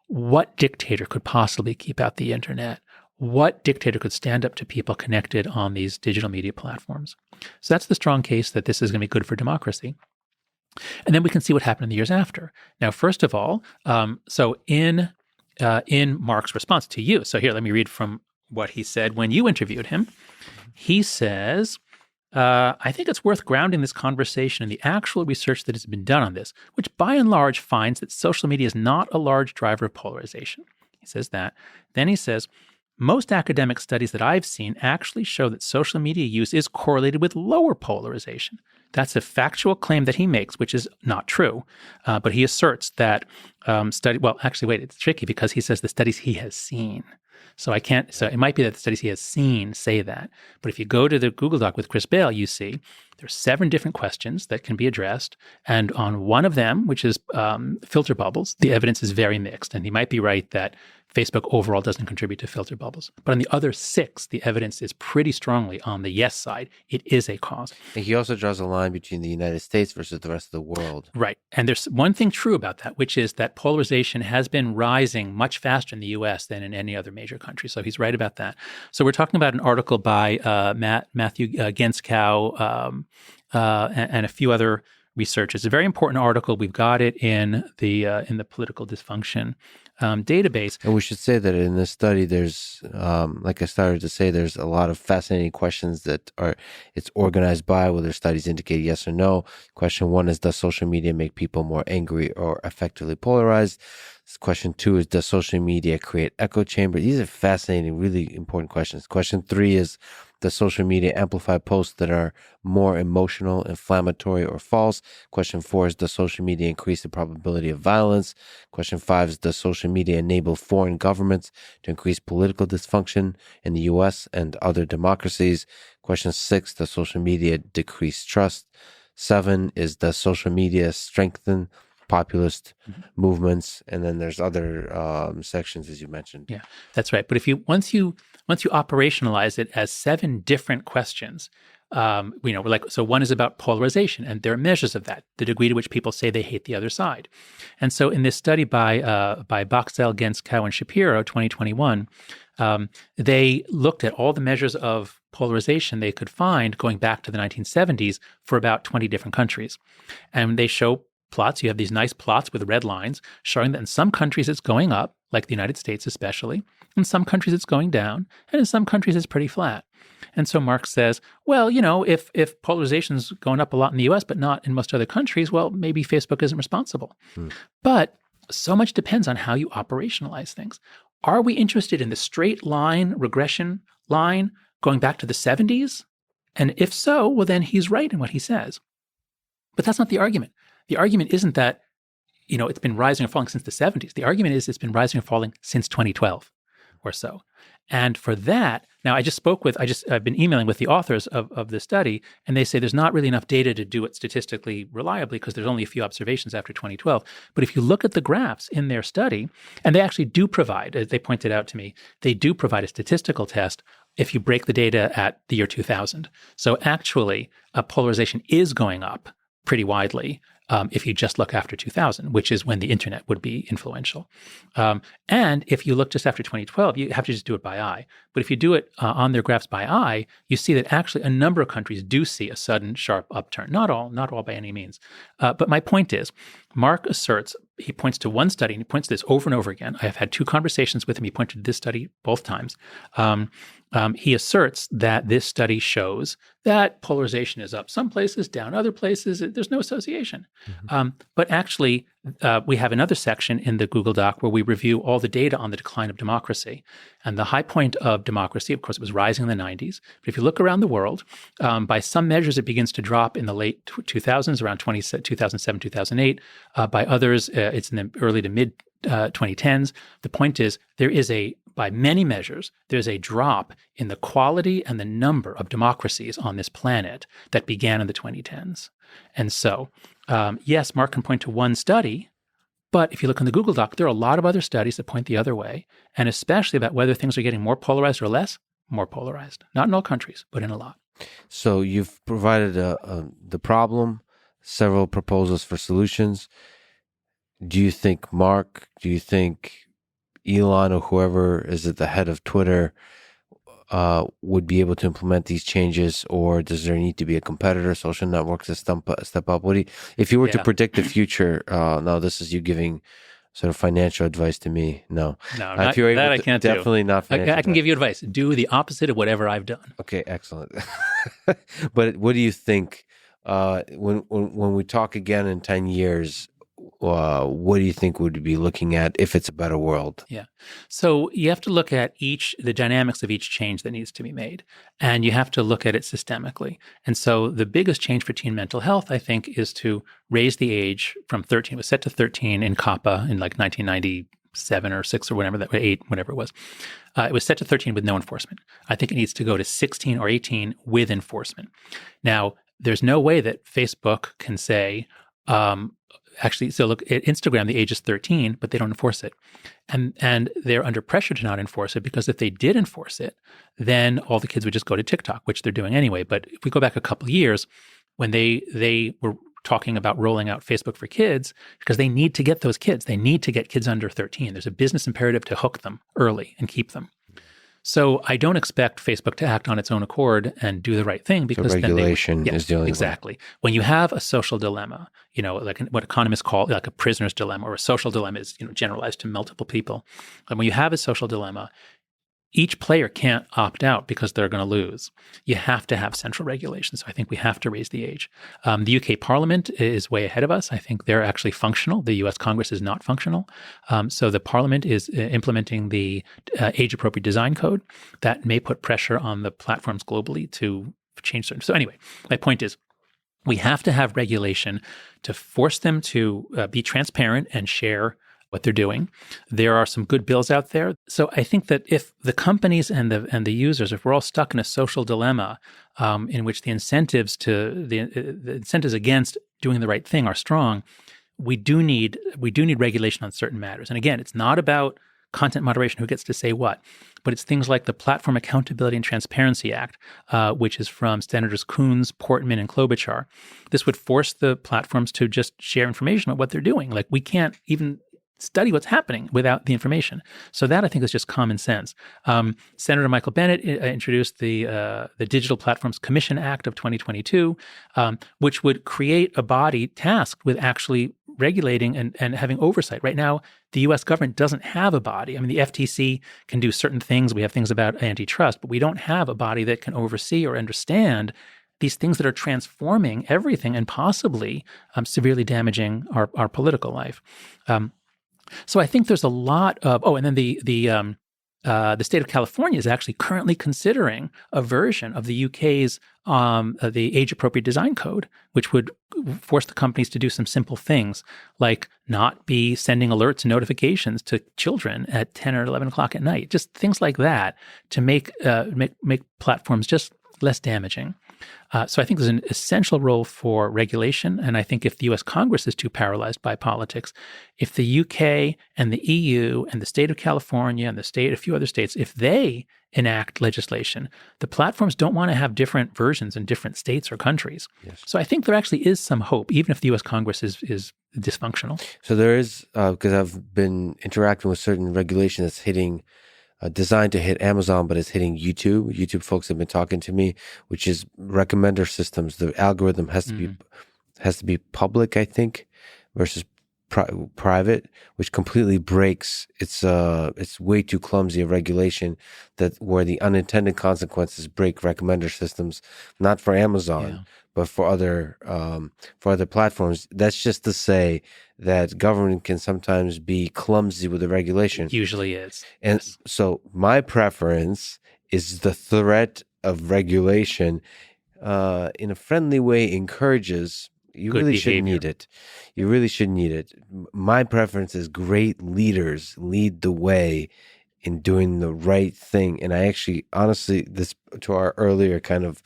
What dictator could possibly keep out the internet? What dictator could stand up to people connected on these digital media platforms? So that's the strong case that this is going to be good for democracy. And then we can see what happened in the years after. Now, first of all, so in Mark's response to you, so here, let me read from what he said when you interviewed him. He says, I think it's worth grounding this conversation in the actual research that has been done on this, which by and large finds that social media is not a large driver of polarization. He says that. Then he says, most academic studies that I've seen actually show that social media use is correlated with lower polarization. That's a factual claim that he makes, which is not true. But he asserts that it's tricky because he says the studies he has seen. So it might be that the studies he has seen say that. But if you go to the Google Doc with Chris Bale, you see there's 7 different questions that can be addressed. And on one of them, which is filter bubbles, the evidence is very mixed. And he might be right that Facebook overall doesn't contribute to filter bubbles. But on the other 6, the evidence is pretty strongly on the yes side. It is a cause. And he also draws a line between the United States versus the rest of the world. Right. And there's one thing true about that, which is that polarization has been rising much faster in the U.S. than in any other major country. So he's right about that. So we're talking about an article by Matthew Genskow and a few other researchers. It's a very important article. We've got it in the political dysfunction database. And we should say that in this study, there's, like I started to say, there's a lot of fascinating questions that it's organized by whether studies indicate yes or no. Question 1 is, does social media make people more angry or effectively polarized? Question 2 is, does social media create echo chamber? These are fascinating, really important questions. Question 3 is, does social media amplify posts that are more emotional, inflammatory, or false? Question 4 is, does social media increase the probability of violence? Question 5 is, does social media enable foreign governments to increase political dysfunction in the U.S. and other democracies? Question 6, does social media decrease trust? 7 is, does social media strengthen populist movements? And then there's other sections, as you mentioned. Yeah, that's right. But if you once you operationalize it as 7 different questions, so one is about polarization, and there are measures of that, the degree to which people say they hate the other side. And so in this study by Boxell, Genskow, and Shapiro, 2021, they looked at all the measures of polarization they could find going back to the 1970s for about 20 different countries. And they show plots. You have these nice plots with red lines showing that in some countries it's going up, like the United States especially. In some countries it's going down, and in some countries it's pretty flat. And so Mark says, well, if polarization's going up a lot in the US but not in most other countries, well, maybe Facebook isn't responsible. But so much depends on how you operationalize things. Are we interested in the straight line, regression line going back to the 70s? And if so, well, then he's right in what he says. But that's not the argument. The argument isn't that, it's been rising or falling since the 70s. The argument is it's been rising or falling since 2012 or so. And for that, now I've been emailing with the authors of the study, and they say there's not really enough data to do it statistically reliably because there's only a few observations after 2012. But if you look at the graphs in their study, and they actually do provide, as they pointed out to me, they do provide a statistical test if you break the data at the year 2000. So actually, polarization is going up pretty widely if you just look after 2000, which is when the internet would be influential. And if you look just after 2012, you have to just do it by eye. But if you do it on their graphs by eye, you see that actually a number of countries do see a sudden sharp upturn. Not all by any means. But my point is, Mark asserts, he points to one study, and he points to this over and over again. I have had 2 conversations with him. He pointed to this study both times. He asserts that this study shows that polarization is up some places, down other places. There's no association. But actually, we have another section in the Google Doc where we review all the data on the decline of democracy. And the high point of democracy, of course, it was rising in the 90s. But if you look around the world, by some measures, it begins to drop in the late 2000s, around 2007, 2008. By others, it's in the early to mid 2010s. The point is, by many measures, there's a drop in the quality and the number of democracies on this planet that began in the 2010s. And so, yes, Mark can point to one study, but if you look in the Google Doc, there are a lot of other studies that point the other way, and especially about whether things are getting more polarized or less, more polarized. Not in all countries, but in a lot. So you've provided the problem, several proposals for solutions. Do you think Elon or whoever is at the head of Twitter would be able to implement these changes, or does there need to be a competitor, social networks to step up? If you were to predict the future, now this is you giving sort of financial advice to me. No, if you're able that I can't definitely do. Not financial I can give you advice. Do the opposite of whatever I've done. Okay, excellent. But what do you think when we talk again in 10 years? What do you think would be looking at if it's a better world? Yeah. So you have to look at the dynamics of each change that needs to be made, and you have to look at it systemically. And so the biggest change for teen mental health, I think, is to raise the age from 13. It was set to 13 in COPPA in like 1997 or 6 or whatever, 8, whatever it was. It was set to 13 with no enforcement. I think it needs to go to 16 or 18 with enforcement. Now, there's no way that Facebook can say, actually, so look at Instagram, the age is 13, but they don't enforce it. And they're under pressure to not enforce it, because if they did enforce it, then all the kids would just go to TikTok, which they're doing anyway. But if we go back a couple of years, when they were talking about rolling out Facebook for kids, because they need to get those kids. They need to get kids under 13. There's a business imperative to hook them early and keep them. So I don't expect Facebook to act on its own accord and do the right thing, because regulation is the only way. Exactly. When you have a social dilemma, like what economists call like a prisoner's dilemma, or a social dilemma is generalized to multiple people. And when you have a social dilemma, each player can't opt out because they're going to lose. You have to have central regulation. So I think we have to raise the age. The UK Parliament is way ahead of us. I think they're actually functional. The US Congress is not functional. So the Parliament is implementing the age-appropriate design code that may put pressure on the platforms globally to change certain. So anyway, my point is, we have to have regulation to force them to be transparent and share what they're doing. There are some good bills out there. So I think that if the companies and the users, if we're all stuck in a social dilemma in which the incentives against doing the right thing are strong, we do need regulation on certain matters. And again, it's not about content moderation, who gets to say what, but it's things like the Platform Accountability and Transparency Act, which is from Senators Coons, Portman, and Klobuchar. This would force the platforms to just share information about what they're doing. Like, we can't even study what's happening without the information. So that, I think, is just common sense. Senator Michael Bennet introduced the Digital Platforms Commission Act of 2022, which would create a body tasked with actually regulating and having oversight. Right now, the U.S. government doesn't have a body. I mean, the FTC can do certain things. We have things about antitrust, but we don't have a body that can oversee or understand these things that are transforming everything and possibly severely damaging our political life. So I think there's a lot of and then the state of California is actually currently considering a version of the UK's the age-appropriate design code, which would force the companies to do some simple things like not be sending alerts and notifications to children at 10 or 11 o'clock at night, just things like that to make platforms just less damaging. So I think there's an essential role for regulation. And I think if the U.S. Congress is too paralyzed by politics, if the UK and the EU and the state of California and a few other states, if they enact legislation, the platforms don't want to have different versions in different states or countries. Yes. So I think there actually is some hope, even if the U.S. Congress is dysfunctional. So there is, because I've been interacting with certain regulation that's hitting designed to hit Amazon, but it's hitting YouTube. YouTube folks have been talking to me, which is recommender systems. The algorithm has to be public, I think, versus private, which completely breaks. It's way too clumsy a regulation where the unintended consequences break recommender systems, not for Amazon, but for other platforms. That's just to say that government can sometimes be clumsy with the regulation. It usually is. And so my preference is the threat of regulation in a friendly way encourages. You really shouldn't need it. You really shouldn't need it. My preference is great leaders lead the way in doing the right thing. And I actually, honestly, this to our earlier kind of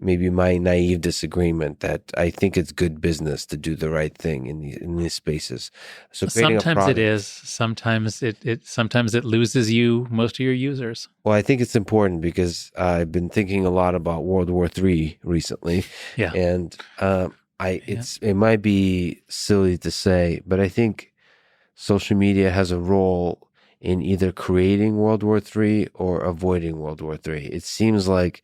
maybe my naive disagreement that I think it's good business to do the right thing in these spaces. So sometimes it is. Sometimes it loses you most of your users. Well, I think it's important because I've been thinking a lot about World War III recently. Yeah. And it might be silly to say, but I think social media has a role in either creating World War III or avoiding World War III. It seems like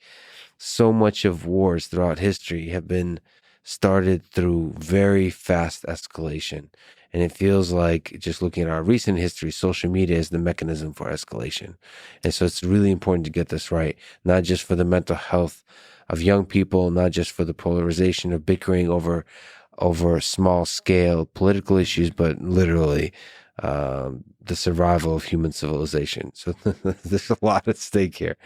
so much of wars throughout history have been started through very fast escalation. And it feels like, just looking at our recent history, social media is the mechanism for escalation. And so it's really important to get this right, not just for the mental health of young people, not just for the polarization of bickering over small scale political issues, but literally the survival of human civilization. So there's a lot at stake here.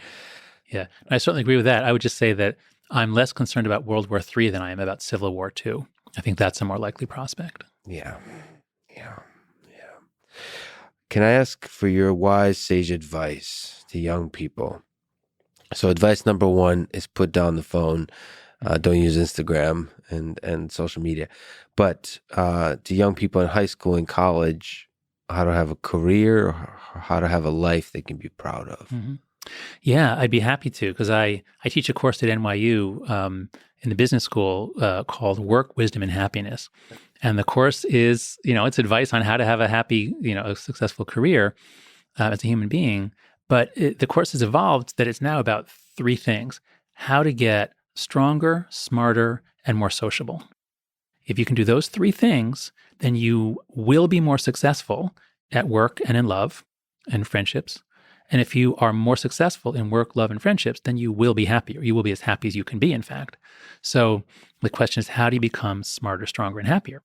Yeah, I certainly agree with that. I would just say that I'm less concerned about World War III than I am about Civil War II. I think that's a more likely prospect. Yeah. Can I ask for your wise, sage advice to young people? So advice number one is put down the phone. Don't use Instagram and social media. But to young people in high school and college, how to have a career, or how to have a life they can be proud of. Mm-hmm. Yeah, I'd be happy to, because I teach a course at NYU in the business school called Work, Wisdom, and Happiness. And the course is, it's advice on how to have a happy, a successful career as a human being. But the course has evolved that it's now about three things: how to get stronger, smarter, and more sociable. If you can do those three things, then you will be more successful at work and in love and friendships. And if you are more successful in work, love, and friendships, then you will be happier. You will be as happy as you can be, in fact. So the question is, how do you become smarter, stronger, and happier?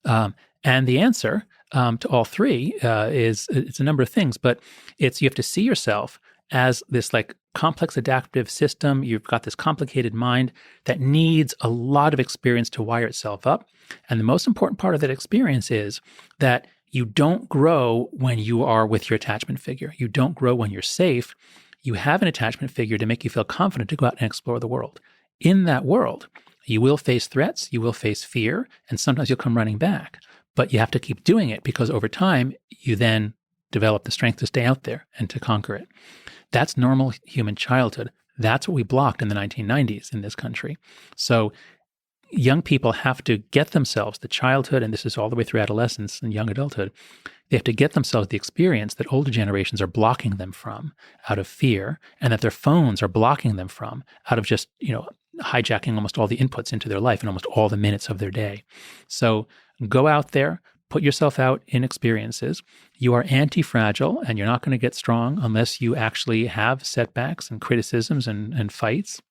And the answer to all three is it's a number of things, but you have to see yourself as this like complex adaptive system. You've got this complicated mind that needs a lot of experience to wire itself up. And the most important part of that experience is that you don't grow when you are with your attachment figure. You don't grow when you're safe. You have an attachment figure to make you feel confident to go out and explore the world. In that world, you will face threats, you will face fear, and sometimes you'll come running back. But you have to keep doing it, because over time, you then develop the strength to stay out there and to conquer it. That's normal human childhood. That's what we blocked in the 1990s in this country. So young people have to get themselves the childhood, and this is all the way through adolescence and young adulthood, they have to get themselves the experience that older generations are blocking them from out of fear, and that their phones are blocking them from out of just, hijacking almost all the inputs into their life and almost all the minutes of their day. So go out there, put yourself out in experiences. You are anti-fragile, and you're not going to get strong unless you actually have setbacks and criticisms and fights.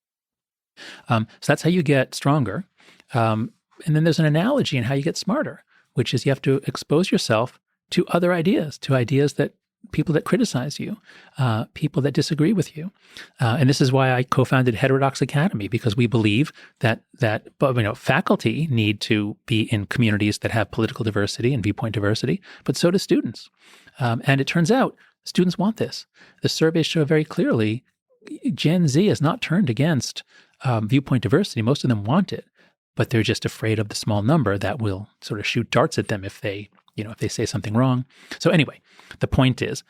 So that's how you get stronger. And then there's an analogy in how you get smarter, which is you have to expose yourself to other ideas, that people that criticize you, people that disagree with you. And this is why I co-founded Heterodox Academy, because we believe that faculty need to be in communities that have political diversity and viewpoint diversity, but so do students. And it turns out students want this. The surveys show very clearly Gen Z is not turned against viewpoint diversity. Most of them want it, but they're just afraid of the small number that will sort of shoot darts at them if they say something wrong. So anyway, the point is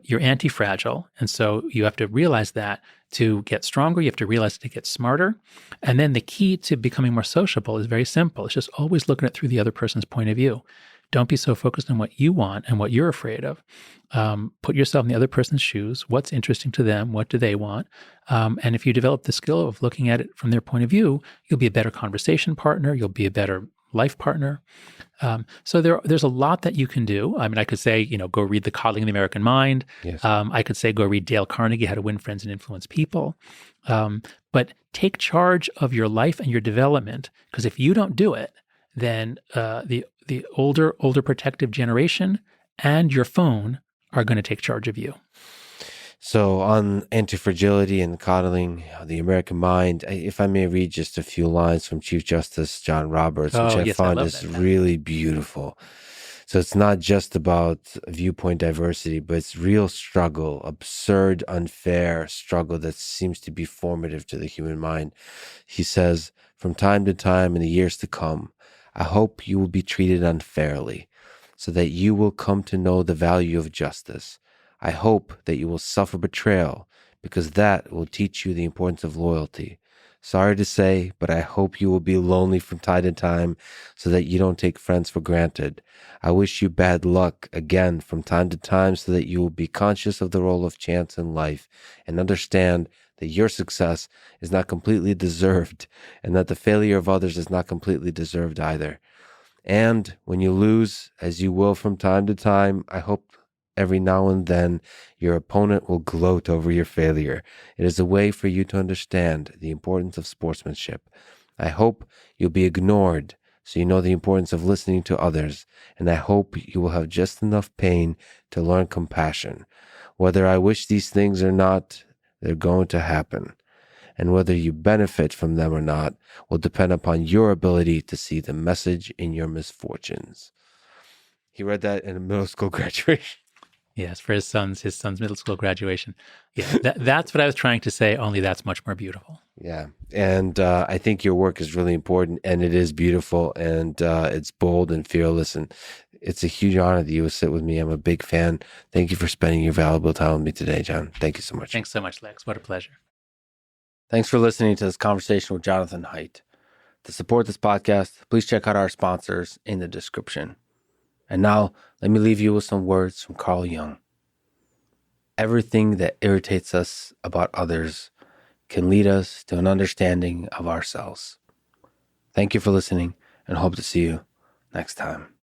you're anti-fragile. And so you have to realize that to get stronger, you have to realize to get smarter. And then the key to becoming more sociable is very simple. It's just always looking at it through the other person's point of view. Don't be so focused on what you want and what you're afraid of. Put yourself in the other person's shoes. What's interesting to them? What do they want? And if you develop the skill of looking at it from their point of view, you'll be a better conversation partner. You'll be a better life partner. So there's a lot that you can do. I mean, I could say, go read The Coddling of the American Mind. Yes. I could say, go read Dale Carnegie, How to Win Friends and Influence People. But take charge of your life and your development, because if you don't do it, then the older protective generation and your phone are going to take charge of you. So on anti-fragility and coddling the American mind, if I may read just a few lines from Chief Justice John Roberts, which I found is really beautiful. So it's not just about viewpoint diversity, but it's real struggle, absurd, unfair struggle that seems to be formative to the human mind. He says, from time to time in the years to come, I hope you will be treated unfairly so that you will come to know the value of justice. I hope that you will suffer betrayal because that will teach you the importance of loyalty. Sorry to say, but I hope you will be lonely from time to time so that you don't take friends for granted. I wish you bad luck again from time to time so that you will be conscious of the role of chance in life and understand that your success is not completely deserved and that the failure of others is not completely deserved either. And when you lose, as you will from time to time, I hope every now and then your opponent will gloat over your failure. It is a way for you to understand the importance of sportsmanship. I hope you'll be ignored so you know the importance of listening to others, and I hope you will have just enough pain to learn compassion. Whether I wish these things or not, they're going to happen. And whether you benefit from them or not will depend upon your ability to see the message in your misfortunes. He read that in a middle school graduation. Yes, for his son's middle school graduation. Yeah, that's what I was trying to say, only that's much more beautiful. Yeah. And I think your work is really important, and it is beautiful, and it's bold and fearless. And it's a huge honor that you would sit with me. I'm a big fan. Thank you for spending your valuable time with me today, John. Thank you so much. Thanks so much, Lex. What a pleasure. Thanks for listening to this conversation with Jonathan Haidt. To support this podcast, please check out our sponsors in the description. And now, let me leave you with some words from Carl Jung. Everything that irritates us about others can lead us to an understanding of ourselves. Thank you for listening, and hope to see you next time.